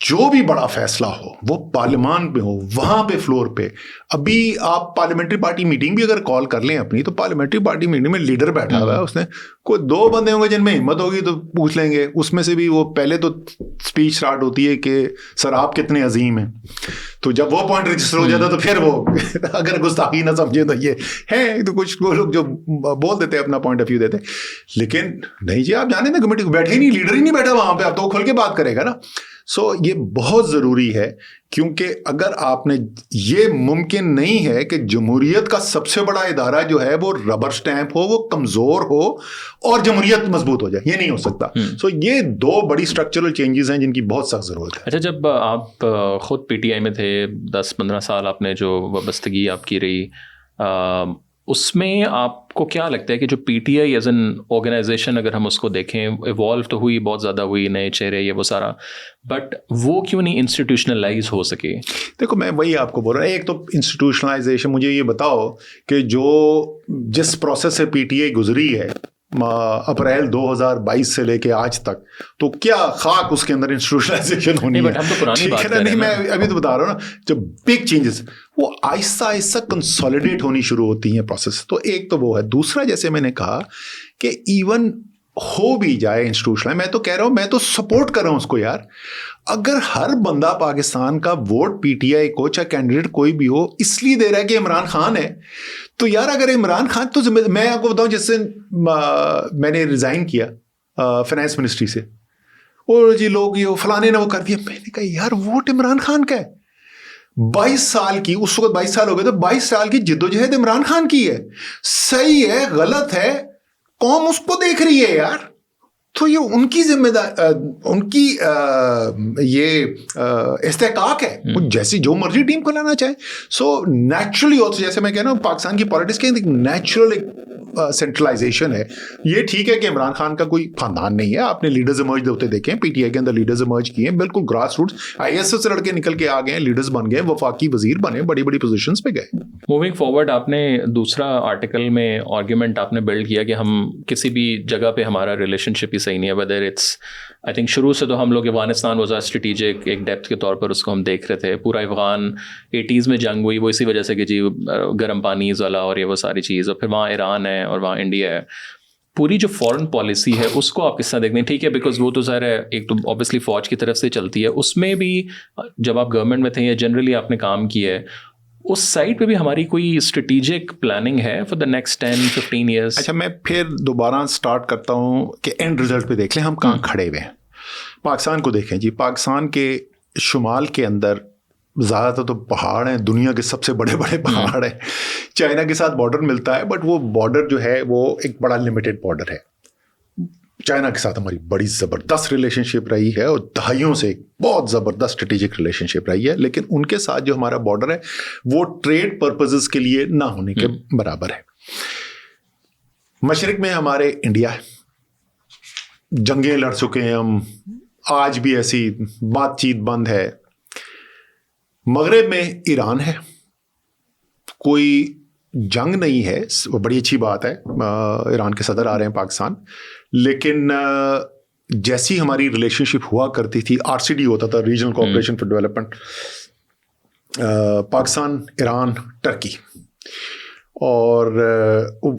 جو بھی بڑا فیصلہ ہو وہ پارلیمان پہ ہو, وہاں پہ فلور پہ. ابھی آپ پارلیمنٹری پارٹی میٹنگ بھی اگر کال کر لیں اپنی, تو پارلیمنٹری پارٹی میٹنگ میں لیڈر بیٹھا ہوا ہے, اس نے کوئی 2 بندے ہوں گے جن میں ہمت ہوگی تو پوچھ لیں گے. اس میں سے بھی وہ پہلے تو اسپیچ اسٹارٹ ہوتی ہے کہ سر آپ کتنے عظیم ہیں, تو جب وہ پوائنٹ رجسٹر ہو جاتا ہے تو پھر وہ اگر گستاخی نہ سمجھے تو یہ ہے, تو کچھ وہ لوگ جو بول دیتے ہیں اپنا پوائنٹ آف ویو دیتے, لیکن نہیں جی آپ جانے نا کمیٹی کو بیٹھے ہی نہیں, لیڈر ہی نہیں بیٹھا وہاں پہ, آپ تو کھل کے بات کرے گا نا. سو یہ بہت ضروری ہے, کیونکہ اگر آپ نے, یہ ممکن نہیں ہے کہ جمہوریت کا سب سے بڑا ادارہ جو ہے وہ ربر سٹیمپ ہو, وہ کمزور ہو اور جمہوریت مضبوط ہو جائے, یہ نہیں ہو سکتا. سو یہ 2 بڑی اسٹرکچرل چینجز ہیں جن کی بہت سخت ضرورت ہے. اچھا, جب آپ خود پی ٹی آئی میں تھے 10-15 سال, آپ نے جو وابستگی آپ کی رہی, اس میں آپ کو کیا لگتا ہے کہ جو P T I as an organization اگر ہم اس کو دیکھیں, ایوالو تو ہوئی, بہت زیادہ ہوئی, نئے چہرے, یہ وہ سارا, بٹ وہ کیوں نہیں انسٹیٹیوشنلائز ہو سکے؟ دیکھو میں وہی آپ کو بول رہا ہوں, ایک تو انسٹیٹیوشنلائزیشن. مجھے یہ بتاؤ کہ جس پروسیس سے پی ٹی آئی گزری ہے اپریل 2022 سے لے کے آج تک, تو کیا خاک اس کے اندر انسٹیٹیوشنلائزیشن ہونی ہے. ہم تو پرانی بات کر رہے ہیں. نہیں, میں ابھی تو بتا رہا ہوں نا, جو بگ چینجز وہ آہستہ آہستہ کنسولیڈیٹ ہونی شروع ہوتی ہیں پروسیس. تو ایک تو وہ ہے. دوسرا, جیسے میں نے کہا کہ ایون ہو بھی جائے انسٹیٹیوشن, میں تو کہہ رہا ہوں, میں تو سپورٹ کر رہا ہوں اس کو یار. اگر ہر بندہ پاکستان کا ووٹ پی ٹی آئی کو, چاہے کینڈیڈیٹ کوئی بھی ہو, اس لیے دے رہا ہے کہ عمران خان ہے, تو یار اگر عمران خان, تو میں آپ کو بتاؤں, جس سے میں نے ریزائن کیا فائنانس منسٹری سے, اور جی لوگ یہ فلانے نے وہ کر دیا, میں نے کہا یار ووٹ عمران خان کا ہے. 22 سال کی, اس وقت 22 سال ہو گئے, تو 22 سال کی جدوجہد عمران خان کی ہے. صحیح ہے غلط ہے, قوم اس کو دیکھ رہی ہے یار, تو یہ ان کی ذمہ دار, ان کی یہ استحقاق ہے, جیسی جو مرضی ٹیم کو لانا چاہے. سو نیچرلی آلسو, جیسے میں کہہ رہا ہوں, پاکستان کی پالیٹکس کے نیچرل سینٹرلائزیشن ہے. یہ ٹھیک ہے کہ عمران خان کا کوئی خاندان نہیں ہے, آپ نے لیڈرز ایمرج ہوتے دیکھیں, پی ٹی آئی کے اندر لیڈرز ایمرج کیے ہیں, بالکل grass roots, I S S سے لڑکے نکل کے آ گئے, لیڈرز بن گئے, وفاقی وزیر بنے, بڑی بڑی پوزیشنز پہ گئے. موونگ فارورڈ, آپ نے دوسرا آرٹیکل میں آرگیومنٹ آپ نے بلڈ کیا کہ ہم کسی بھی جگہ پہ ہمارا ریلیشن شپ ہی صحیح نہیں ہے, ویدر اٹس, آئی تھنک شروع سے تو ہم لوگ افغانستان واز اسٹریٹجک, ایک ڈیپتھ کے طور پر اس کو ہم دیکھ رہے تھے. پورا افغان 80s میں جنگ ہوئی, وہ اسی وجہ سے کہ جی گرم پانی والا اور یہ وہ ساری چیز, اور پھر وہاں ایران ہے اور وہاں انڈیا ہے. پوری جو فورن پالیسی ہے اس کو آپ کس طرح دیکھتے ہیں؟ ٹھیک ہے, بیکاز وہ تو ظاہر ہے ایک تو اوبیسلی فوج کی طرف سے چلتی ہے, اس میں بھی جب آپ گورنمنٹ میں تھے یا جنرلی آپ نے کام کیا ہے, اس سائڈ پہ بھی ہماری کوئی اسٹریٹجک پلاننگ ہے فار دا نیکسٹ 10-15 ایئرس؟ اچھا, میں پھر دوبارہ اسٹارٹ کرتا ہوں کہ اینڈ رزلٹ پہ دیکھ لیں ہم کہاں کھڑے ہوئے ہیں. پاکستان کو دیکھیں جی, پاکستان کے شمال کے اندر زیادہ تر تو پہاڑ ہیں, دنیا کے سب سے بڑے بڑے پہاڑ ہیں. چائنا کے ساتھ بارڈر ملتا ہے, بٹ وہ بارڈر جو ہے وہ ایک بڑا لمیٹڈ بارڈر ہے. چائنا کے ساتھ ہماری بڑی زبردست ریلیشن شپ رہی ہے, اور دہائیوں سے بہت زبردست اسٹریٹجک ریلیشن شپ رہی ہے, لیکن ان کے ساتھ جو ہمارا بارڈر ہے وہ ٹریڈ پرپزز کے لیے نہ ہونے کے برابر ہے. مشرق میں ہمارے انڈیا ہے, جنگیں لڑ چکے ہیں ہم, آج بھی ایسی بات چیت بند ہے. مغرب میں ایران ہے, کوئی جنگ نہیں ہے, بڑی اچھی بات ہے, ایران کے صدر آ رہے ہیں پاکستان, لیکن جیسی ہماری ریلیشن شپ ہوا کرتی تھی, RCD ہوتا تھا, regional cooperation for development, Pakistan, Iran, Turkey, اور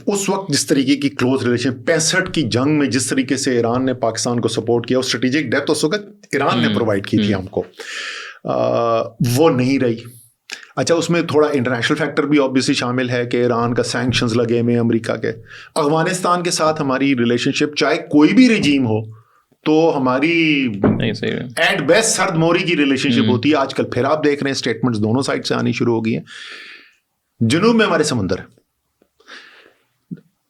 اس وقت جس طریقے کی کلوز ریلیشن 65 کی جنگ میں جس طریقے سے ایران نے پاکستان کو سپورٹ کیا, اور اسٹریٹجک ڈیپتھ اس وقت ایران نے پرووائڈ کی تھی ہم کو, وہ نہیں رہی. اچھا, اس میں تھوڑا انٹرنیشنل فیکٹر بھی آبویسلی شامل ہے کہ ایران کا سینکشنز لگے ہوئے امریکہ کے. افغانستان کے ساتھ ہماری ریلیشن شپ چاہے کوئی بھی رجیم ہو تو ہماری ایٹ بیسٹ سرد موری کی ریلیشن شپ ہوتی ہے. آج کل پھر آپ دیکھ رہے ہیں اسٹیٹمنٹس دونوں سائڈ سے آنی شروع ہو گئی ہیں. جنوب میں ہمارے سمندر ہے.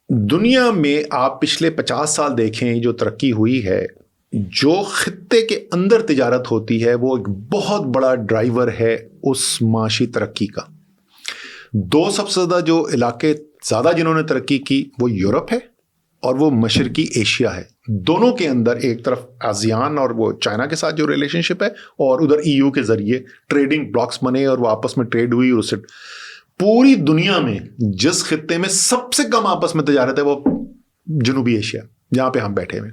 دنیا میں آپ پچھلے 50 سال دیکھیں جو ترقی ہوئی ہے, جو خطے کے اندر تجارت ہوتی ہے وہ ایک بہت بڑا ڈرائیور ہے اس معاشی ترقی کا. 2 سب سے زیادہ جو علاقے زیادہ جنہوں نے ترقی کی وہ یورپ ہے اور وہ مشرقی ایشیا ہے. دونوں کے اندر ایک طرف آسیان اور وہ چائنا کے ساتھ جو ریلیشن شپ ہے, اور ادھر EU کے ذریعے ٹریڈنگ بلاکس بنے اور وہ آپس میں ٹریڈ ہوئی, اور اس سے پوری دنیا میں جس خطے میں سب سے کم آپس میں تجارت ہے وہ جنوبی ایشیا, جہاں پہ ہم بیٹھے ہوئے.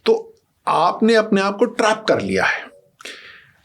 تو آپ نے اپنے آپ کو ٹریپ کر لیا ہے.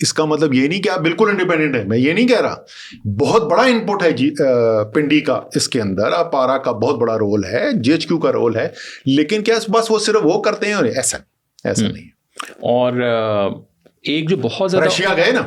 اس کا مطلب یہ نہیں کہ آپ بالکل انڈیپینڈنٹ ہیں, میں یہ نہیں کہہ رہا. بہت بڑا ان پٹ ہے پنڈی کا اس کے اندر, پارا کا بہت بڑا رول ہے, جی ایچ کیو کا رول ہے, لیکن کیا بس وہ صرف وہ کرتے ہیں, اور ایسا نہیں ہے. اور ایک جو بہت زیادہ رشیا گئے نا,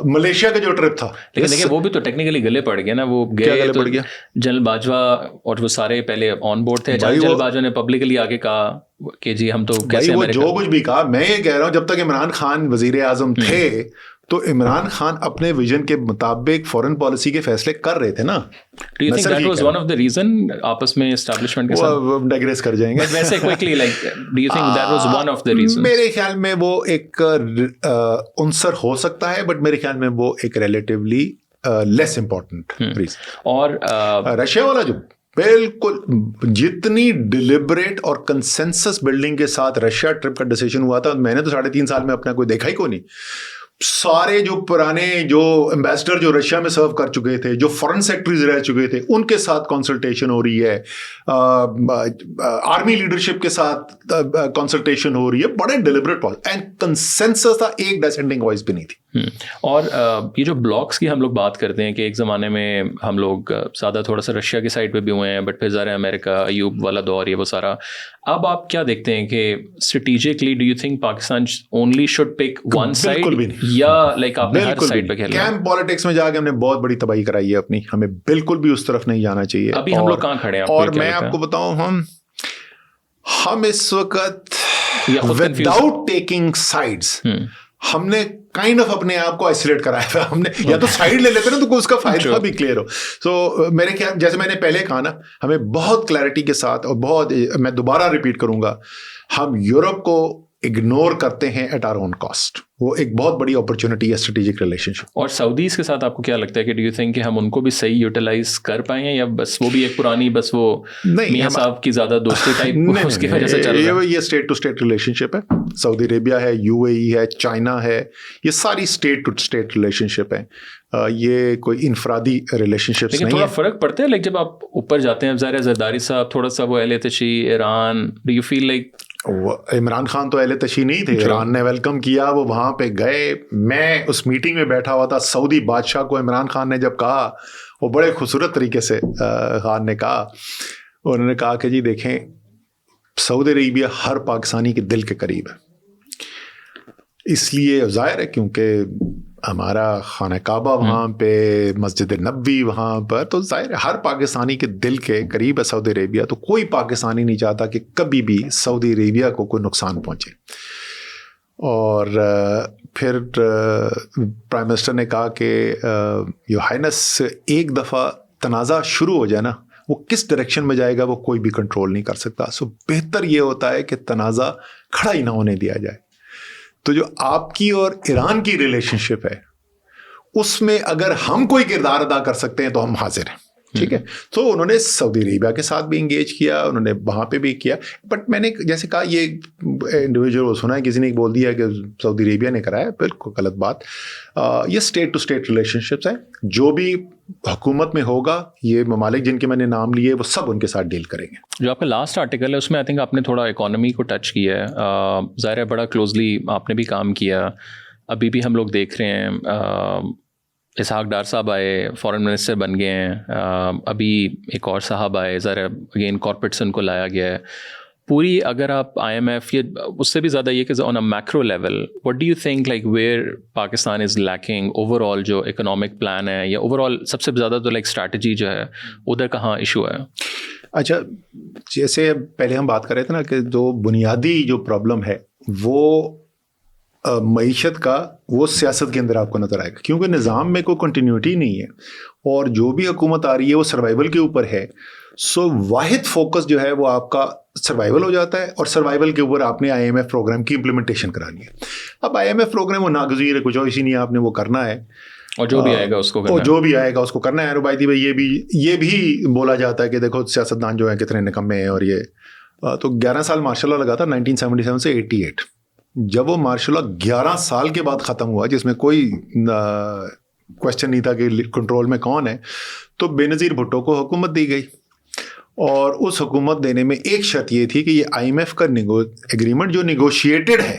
ملیشیا کا جو ٹرپ تھا, لیکن دیکھیں وہ بھی تو ٹیکنیکلی گلے پڑ گئے نا, وہ گئے تو جنرل باجوہ اور وہ سارے پہلے آن بورڈ تھے. جنرل باجوہ نے پبلکلی آگے کہا کہ جی ہم تو کیسے وہ جو کچھ بھی کہا, میں یہ کہہ رہا ہوں جب تک عمران خان وزیر اعظم تھے تو عمران خان اپنے ویژن کے مطابق فورن پالیسی کے فیصلے کر رہے تھے نا. Do you think that was one of the reason آپس میں اسٹیبلشمنٹ کے ساتھ ڈائگریس کر جائیں گے ویسے quickly, like do you think that was one of the reasons? میرے خیال میں وہ ایک عنصر ہو سکتا ہے, بٹ میرے خیال میں وہ ایک ریلیٹیولی لیس امپورٹنٹ ریزن. اور رشیا والا جو بالکل جتنی ڈیلیبریٹ اور کنسنسس بلڈنگ کے ساتھ رشیا ٹرپ کا ڈیسیژن ہوا تھا, میں نے تو 3.5 سال میں اپنا کوئی دیکھا ہی کوئی نہیں. سارے جو پرانے جو امبیسڈر جو رشیا میں سرو کر چکے تھے, جو فارن سیکرٹریز رہ چکے تھے, ان کے ساتھ کنسلٹیشن ہو رہی ہے, آرمی لیڈرشپ کے ساتھ کنسلٹیشن ہو رہی ہے, بڑے ڈیلیبریٹ اینڈ کنسنسس تھا, ایک ڈسینڈنگ وائس بھی نہیں تھی. اور یہ جو بلاکس کی ہم لوگ بات کرتے ہیں کہ ایک زمانے میں ہم لوگ زیادہ تھوڑا سا رشیا کی سائڈ پہ بھی ہوئے ہیں, بٹ پھر ظاہر امریکہ ایوب والا دور یہ وہ سارا. اب آپ کیا دیکھتے ہیں کہ strategically do you think Pakistan only should pick one side یا لائک آپ نے ہر سائڈ پہ کھیلنا؟ کیمپ پالیٹکس میں جا کے ہم نے بہت بڑی تباہی کرائی ہے اپنی, ہمیں بالکل بھی اس طرف نہیں جانا چاہیے. ابھی ہم لوگ کہاں کھڑے ہیں؟ اور میں آپ کو بتاؤں, ہم اس وقت وداؤٹ ٹیکنگ سائڈس ہم نے کائنڈ آف اپنے آپ کو آئسولیٹ کرایا تھا. ہم نے یا تو سائڈ لے لیتے نا تو اس کا فائدہ بھی کلیئر ہو. سو میرے خیال جیسے میں نے پہلے کہا نا, ہمیں بہت کلیئرٹی کے ساتھ, اور بہت, میں دوبارہ ریپیٹ کروں گا, ہم یورپ کو اگنور کرتے ہیں ایٹ آر اون کاسٹ. وہ ایک بہت بڑی اپرچونٹی ہے اسٹریٹجک ریلیشن شپ. اور سعودیز کے ساتھ آپ کو کیا لگتا ہے کہ ڈو یو تھنک کہ ہم ان کو بھی صحیح یوٹیلائز کر پائیں گے, یا بس وہ بھی ایک پرانی بس وہ میاں صاحب کی زیادہ دوستی ٹائپ اس کی وجہ سے چل رہا ہے؟ یہ اسٹیٹ ٹو اسٹیٹ ریلیشن شپ ہے. سعودی عربیہ ہے, یو اے ای ہے, چائنا ہے, یہ ساری اسٹیٹ ٹو اسٹیٹ ریلیشن شپ ہے. یہ کوئی انفرادی ریلیشن شپ نہیں ہے. تھوڑا فرق پڑتا ہے لائک جب آپ اوپر جاتے ہیں, ظاہر زرداری صاحب تھوڑا سا وہ اہل تشیع Iran, do you feel like Imran Khan تو اہل تشیع نہیں تھے, ایران نے ویلکم کیا, وہ وہاں پہ گئے. میں اس میٹنگ میں بیٹھا ہوا تھا, سعودی بادشاہ کو عمران خان نے جب کہا, وہ بڑے خوبصورت طریقے سے خان نے کہا, انہوں نے کہا کہ جی دیکھیں سعودی عربیہ ہر پاکستانی کے دل کے قریب ہے. اس لیے ظاہر ہے کیونکہ ہمارا خانہ کعبہ وہاں پہ, مسجد نبوی وہاں پر, تو ظاہر ہے ہر پاکستانی کے دل کے قریب ہے سعودی عربیہ. تو کوئی پاکستانی نہیں چاہتا کہ کبھی بھی سعودی عربیہ کو کوئی نقصان پہنچے. اور پھر پرائم منسٹر نے کہا کہ یور ہائنس ایک دفعہ تنازع شروع ہو جائے نا, وہ کس ڈائریکشن میں جائے گا وہ کوئی بھی کنٹرول نہیں کر سکتا. سو بہتر یہ ہوتا ہے کہ تنازع کھڑا ہی نہ ہونے دیا جائے. تو جو آپ کی اور ایران کی ریلیشن شپ ہے, اس میں اگر ہم کوئی کردار ادا کر سکتے ہیں تو ہم حاضر ہیں. ٹھیک ہے. تو انہوں نے سعودی عربیہ کے ساتھ بھی انگیج کیا, انہوں نے وہاں پہ بھی کیا. بٹ میں نے جیسے کہا, یہ انڈیویجول سنا ہے, کسی نے بول دیا کہ سعودی عربیہ نے کرایا, بالکل غلط بات. یہ state to state relationships ہیں. جو بھی حکومت میں ہوگا, یہ ممالک جن کے میں نے نام لیے وہ سب ان کے ساتھ ڈیل کریں گے. جو آپ کا لاسٹ آرٹیکل ہے اس میں آئی تھنک آپ نے تھوڑا اکانومی کو ٹچ کیا ہے. ظاہر ہے بڑا کلوزلی آپ نے بھی کام کیا. ابھی بھی ہم لوگ دیکھ رہے ہیں اسحاق ڈار صاحب آئے, فارن منسٹر بن گئے ہیں. ابھی ایک اور صاحب آئے, ذرا اگین کارپوریٹ سے ان کو لایا گیا ہے. پوری اگر آپ آئی ایم ایف یا اس سے بھی زیادہ یہ کہ on a macro level what do you think like where Pakistan is lacking overall جو اکنامک پلان ہے, یا اوور آل سب سے زیادہ تو لائک اسٹریٹجی جو ہے ادھر کہاں ایشو ہے؟ اچھا, جیسے پہلے ہم بات کر رہے تھے نا کہ جو بنیادی جو پرابلم ہے وہ معیشت کا, وہ سیاست کے اندر آپ کو نظر آئے گا, کیونکہ نظام میں کوئی کنٹینیوٹی نہیں ہے اور جو بھی حکومت آ رہی ہے وہ سروائیول کے اوپر ہے. سو واحد فوکس جو ہے وہ آپ کا سروائیول ہو جاتا ہے, اور سروائیول کے اوپر آپ نے آئی ایم ایف پروگرام کی امپلیمنٹیشن کرانی ہے. اب آئی ایم ایف پروگرام وہ ناگزیر ہے, کچھ اور اسی نہیں, آپ نے وہ کرنا ہے, اور جو بھی آئے گا اس کو کرنا ہے. جو بھی آئے گا اس کو کرنا ہے. روبایتی بھائی یہ بھی بولا جاتا ہے کہ دیکھو سیاستدان جو ہیں کتنے نکمے ہیں, اور یہ تو 11 سال مارشل لا لگا تھا 1977 سے 88. جب وہ مارشل لا 11 سال کے بعد ختم ہوا, جس میں کوئی کوشچن نہیں تھا کہ کنٹرول میں کون ہے, تو بے نظیر بھٹو کو حکومت دی گئی. اور اس حکومت دینے میں ایک شرط یہ تھی کہ یہ آئی ایم ایف کا ایگریمنٹ جو نیگوشیٹڈ ہے,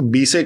20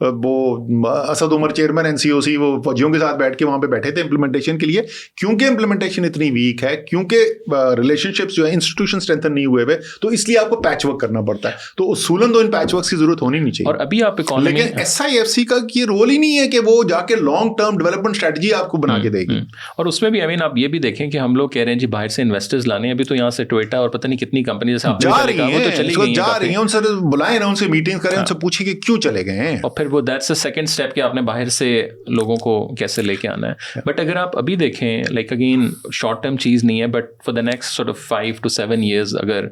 وہ اسد عمر چیئرمین NCOC وہ فوجیوں کے ساتھ بیٹھ کے وہاں پہ بیٹھے تھے امپلیمنٹیشن کے لیے, کیونکہ امپلیمنٹیشن اتنی ویک ہے, کیونکہ ریلیشن شپس جو ہے انسٹیٹیوشن اسٹرینتھن نہیں ہوئے ہوئے, تو اس لیے آپ کو پیچ ورک کرنا پڑتا ہے. تو اصولاً تو ان پیچ ورکس کی ضرورت ہونی نہیں چاہیے. اور ابھی آپ لیکن SIFC کا یہ رول ہی نہیں ہے کہ وہ جا کے لانگ ٹرم ڈیولپمنٹ اسٹریٹجی آپ کو بنا کے دے گی. اور اس میں بھی آپ یہ بھی دیکھیں کہ ہم لوگ کہہ رہے ہیں جی باہر سے انویسٹرز لانے, ابھی تو یہاں سے ٹویٹا اور پتہ نہیں کتنی کمپنی جا رہی ہیں, ان سے بلائیں نا, ان سے میٹنگ کریں, ان سے پوچھیں کہ کیوں چلے گئے ہیں. اور پھر وہ دیٹس اے سیکنڈ اسٹیپ کہ آپ نے باہر سے لوگوں کو کیسے لے کے آنا ہے. بٹ اگر آپ ابھی دیکھیں لائک اگین شارٹ ٹرم چیز نہیں ہے, but for the next sort of 5 to 7 years اگر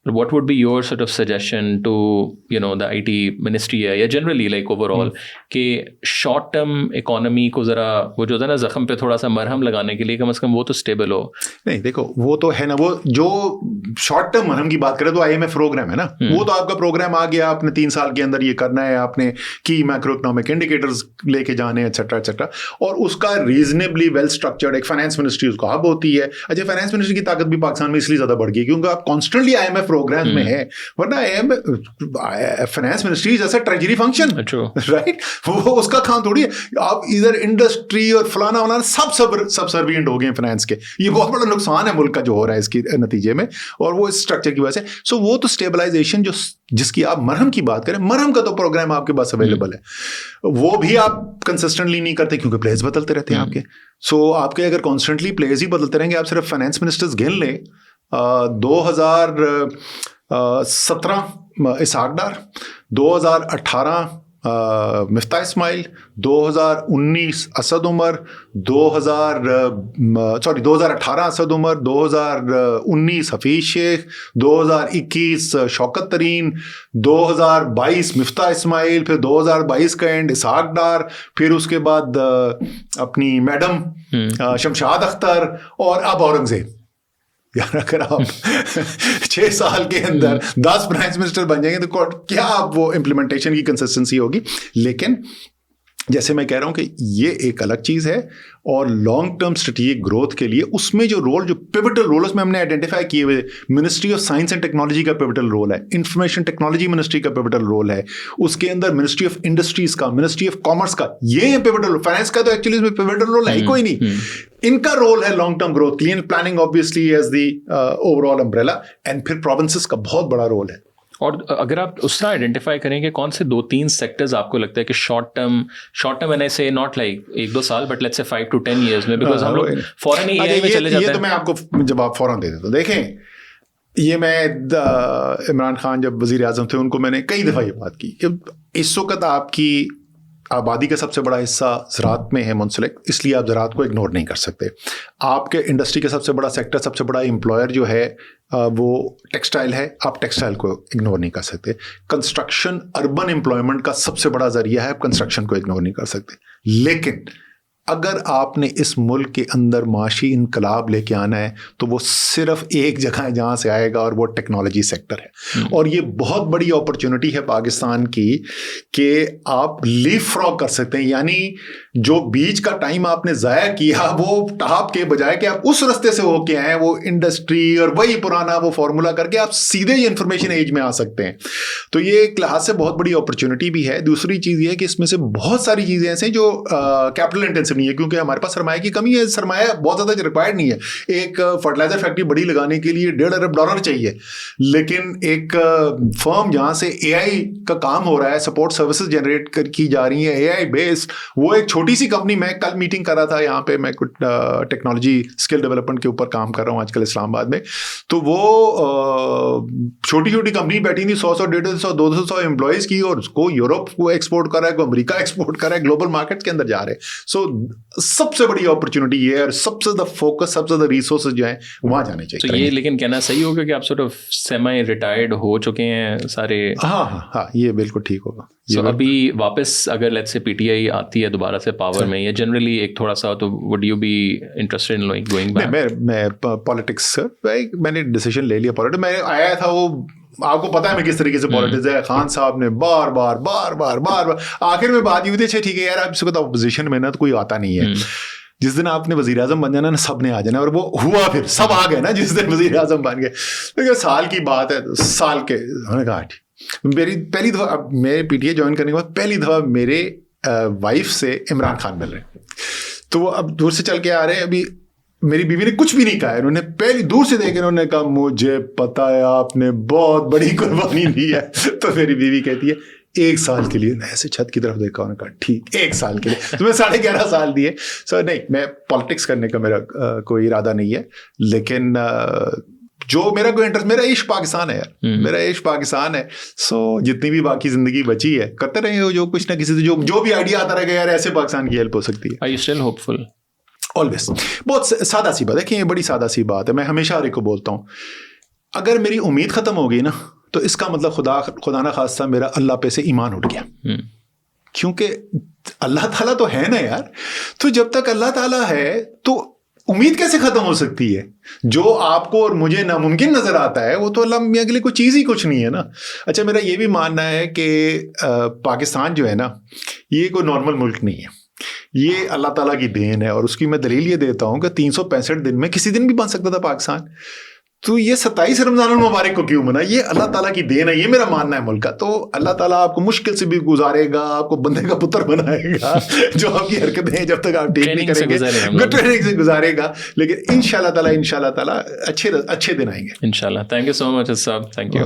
what would be your sort of suggestion to the IT ministry یا generally like overall کہ short term economy کو ذرا وہ جو ہے نا زخم پہ تھوڑا سا مرہم لگانے کے لیے کم از کم وہ تو اسٹیبل ہو. نہیں دیکھو وہ تو ہے نا, وہ جو شارٹ ٹرم مرہم کی بات کرے تو IMF پروگرام ہے نا, وہ تو آپ کا پروگرام آ گیا, آپ نے 3 سال کے اندر یہ کرنا ہے, آپ نے کی میکرو اکنامک انڈیکیٹرز لے کے جانے ایٹسٹرا ایٹسٹرا, اور اس کا ریزنیبلی ویل اسٹرکچرڈ ایک فائنانس منسٹری اس کو ہب ہوتی ہے. اچھا فائنانس منسٹری کی طاقت بھی پاکستان میں اس لیے زیادہ بڑھ گئی کیونکہ آپ کانسٹنٹلی IMF پروگرام میں ہے, ورنہ فائنانس منسٹری جیسا ٹریجری فنکشن رائٹ, وہ اس کا کام تھوڑی ہے. آپ ادھر انڈسٹری اور فلانا ولانا سب سروینٹ ہو گئے ہیں فائنانس کے, یہ بہت بڑا نقصان ہے ملک کا جو ہو رہا ہے اس کے نتیجے میں, اور وہ اس اسٹرکچر کی وجہ سے. سو وہ تو اسٹیبلائزیشن جس کی آپ مرہم کی بات کریں, مرہم کا تو پروگرام آپ کے پاس اویلیبل ہے, وہ بھی آپ کنسسٹنٹلی نہیں کرتے کیونکہ پلیز بدلتے رہتے ہیں آپ کے. سو آپ کے اگر کانسٹنٹلی پلیز ہی بدلتے رہیں گے, آپ صرف فائنانس منسٹرز گن لیں, 2017 اسحاق ڈار, 2018 مفتاح اسماعیل, 2019 اسد عمر, 2018 اسد عمر, 2019 حفیظ شیخ, 2021 شوکت ترین, 2022 مفتاح اسماعیل, پھر 2022 کا اینڈ اسحاق ڈار, پھر اس کے بعد اپنی میڈم شمشاد اختر, اور اب اورنگزیب. یار اگر آپ 6 سال کے اندر 10 پرائم منسٹر بن جائیں گے تو کیا آپ وہ امپلیمنٹیشن کی کنسسٹنسی ہوگی. لیکن جیسے میں کہہ رہا ہوں کہ یہ ایک الگ چیز ہے, اور لانگ ٹرم اسٹریٹجک گروتھ کے لیے اس میں جو رول, جو پیوٹل رول اس میں ہم نے آئیڈینٹیفائی کیے ہوئے, ministry of science and technology کا پیوٹل رول ہے, انفارمیشن ٹیکنالوجی منسٹری کا پیوٹل رول ہے, اس کے اندر منسٹری آف انڈسٹریز کا, منسٹری آف کامرس کا, یہ ہے پیوٹل رول. فائنانس کا تو ایکچولی اس میں پیوٹل رول ہے ہی کوئی نہیں. ان کا رول ہے لانگ ٹرم گروتھ کے لیے, planning obviously as the overall umbrella, and پھر پروونسز کا بہت بڑا رول ہے. اور اگر آپ اس طرح آئیڈینٹیفائی کریں کہ کون سے 2-3 سیکٹرز آپ کو لگتا ہے کہ شارٹ ٹرم میں سے ناٹ لائک 1-2 سال but let's say 5 to 10 years میں, بیکاز ہم لوگ فوراً ہی AI میں چلے جاتے ہیں. یہ تو میں آپ کو جواب فوراً دے دیتا ہوں. دیکھیں یہ میں عمران خان جب وزیر اعظم تھے ان کو میں نے کئی دفعہ یہ بات کی کہ اس وقت آپ کی آبادی کا سب سے بڑا حصہ زراعت میں ہے منسلک, اس لیے آپ زراعت کو اگنور نہیں کر سکتے. آپ کے انڈسٹری کا سب سے بڑا سیکٹر, سب سے بڑا امپلائر جو ہے وہ ٹیکسٹائل ہے, آپ ٹیکسٹائل کو اگنور نہیں کر سکتے. کنسٹرکشن اربن امپلائمنٹ کا سب سے بڑا ذریعہ ہے, آپ کنسٹرکشن کو اگنور نہیں کر سکتے. لیکن اگر آپ نے اس ملک کے اندر معاشی انقلاب لے کے آنا ہے تو وہ صرف ایک جگہ ہے جہاں سے آئے گا, اور وہ ٹیکنالوجی سیکٹر ہے. اور یہ بہت بڑی اپرچونٹی ہے پاکستان کی کہ آپ لیپ فراگ کر سکتے ہیں, یعنی جو بیچ کا ٹائم آپ نے ضائع کیا وہ ٹاپ کے بجائے کہ آپ اس رستے سے ہو کے آئیں, وہ انڈسٹری اور وہی پرانا وہ فارمولا کر کے آپ سیدھے ہی انفارمیشن ایج میں آ سکتے ہیں. تو یہ ایک لحاظ سے بہت بڑی اپرچونٹی بھی ہے. دوسری چیز یہ ہے کہ اس میں سے بہت ساری چیزیں ایسے جو کیپٹل انٹینسو نہیں ہے, کیونکہ ہمارے پاس سرمایہ کی کمی ہے, سرمایہ بہت زیادہ ریکوائرڈ نہیں ہے. ایک فرٹیلائزر فیکٹری بڑی لگانے کے لیے $1.5 ارب چاہیے, لیکن ایک فرم جہاں سے AI کا کام ہو رہا ہے, سپورٹ سروسز جنریٹ کی جا رہی ہیں AI بیس, وہ ایک چھوٹی سی کمپنی. میں کل میٹنگ کر رہا تھا یہاں پہ, میں کچھ ٹیکنالوجی اسکل ڈیولپمنٹ کے اوپر کام کر رہا ہوں آج کل اسلام آباد میں, تو وہ چھوٹی چھوٹی کمپنی بیٹھی تھی 100 150 200 امپلائیز کی, اور اس کو یورپ کو ایکسپورٹ کر رہا ہے, کو امریکہ ایکسپورٹ کر رہا ہے, گلوبل مارکیٹس کے اندر جا رہے ہیں. سو سب سے بڑی اپرچونٹی یہ ہے, اور سب سے زیادہ فوکس, سب سے زیادہ ریسورسز جو ہیں وہاں جانے چاہیے. تو یہ لیکن کہنا صحیح ہوگا کہ آپ سورٹ آف سیمی ریٹائرڈ ہو چکے ہیں سارے. ہاں یہ بالکل ٹھیک ہوگا. سو ابھی واپس اگر لیٹس سے PTI آتی ہے دوبارہ سے پاور میں, یا جنرلی ایک تھوڑا سا, تو would you be interested in going back? میں پالیٹکس میں نے ڈیسیژن لے لیا. پالیٹکس میں آیا تھا, وہ آپ کو پتا ہے میں کس طریقے سے پالیٹکس ہے. خان صاحب نے بار بار آخر میں بات یہ ہوئی تھی, ٹھیک ہے یار آپ اس وقت اپوزیشن میں نا تو کوئی آتا نہیں ہے. جس دن آپ نے وزیر اعظم بن جانا نا, سب نے آ جانا, اور وہ ہوا, پھر سب آ گئے نا جس دن وزیر اعظم بن گئے. لیکن سال کی بات ہے, سال کے انہوں نے کہا میری پہلی دفعہ میں پی ٹی اے جوائن کرنے کے بعد پہلی دفعہ میرے وائف سے عمران خان مل رہے ہیں. تو وہ اب دور سے چل کے آ رہے ہیں. ابھی میری بیوی نے کچھ بھی نہیں کہا ہے, انہوں نے پہلی دور سے دیکھ کے انہوں نے کہا مجھے پتا ہے آپ نے بہت بڑی قربانی دی ہے. تو میری بیوی کہتی ہے 1 سال کے لیے. میں ایسے چھت کی طرف دیکھا, انہوں نے کہا ٹھیک 1 سال کے لیے. تو میں 11.5 سال دیے. سو نہیں, میں پالیٹکس کرنے کا میرا کوئی ارادہ نہیں ہے, لیکن جو میرا کوئی انٹرسٹ, میرا عشق پاکستان ہے یار, میرا عشق پاکستان ہے. سو جتنی بھی باقی زندگی بچی ہے کرتے رہیں گے, جو کچھ نہ کسی سے جو بھی آئیڈیا آتا رہے گا یار ایسے پاکستان کی ہیلپ ہو سکتی ہے. Are you still hopeful? Always. بہت سادہ سی بات ہے کہ یہ بڑی سادہ سی بات ہے. میں ہمیشہ ہر ایک کو بولتا ہوں, اگر میری امید ختم ہو گئی نا تو اس کا مطلب خدا نہ خواستہ میرا اللہ پہ سے ایمان اٹھ گیا. کیونکہ اللہ تعالیٰ تو ہے نا یار, تو جب تک اللہ تعالیٰ ہے تو امید کیسے ختم ہو سکتی ہے؟ جو آپ کو اور مجھے ناممکن نظر آتا ہے وہ تو اللہ میاں کے لیے کوئی چیز ہی کچھ نہیں ہے نا. اچھا, میرا یہ بھی ماننا ہے کہ پاکستان جو ہے نا یہ کوئی نارمل ملک نہیں ہے, یہ اللہ تعالیٰ کی دین ہے. اور اس کی میں دلیل یہ دیتا ہوں کہ 365 دن میں کسی دن بھی بن سکتا تھا پاکستان. تو یہ 27 رمضان المبارک کو کیوں بنا؟ یہ اللہ تعالیٰ کی دین ہے, یہ میرا ماننا ہے ملک کا. تو اللہ تعالیٰ آپ کو مشکل سے بھی گزارے گا, آپ کو بندے کا پتر بنائے گا, جو آپ کی حرکتیں جب تک آپ ٹھیک نہیں کریں گے ٹریننگ سے گزارے گا. لیکن ان شاء اللہ تعالیٰ اچھے دن آئیں گے. انشاءاللہ. تھینک یو سو مچ صاحب. Thank you.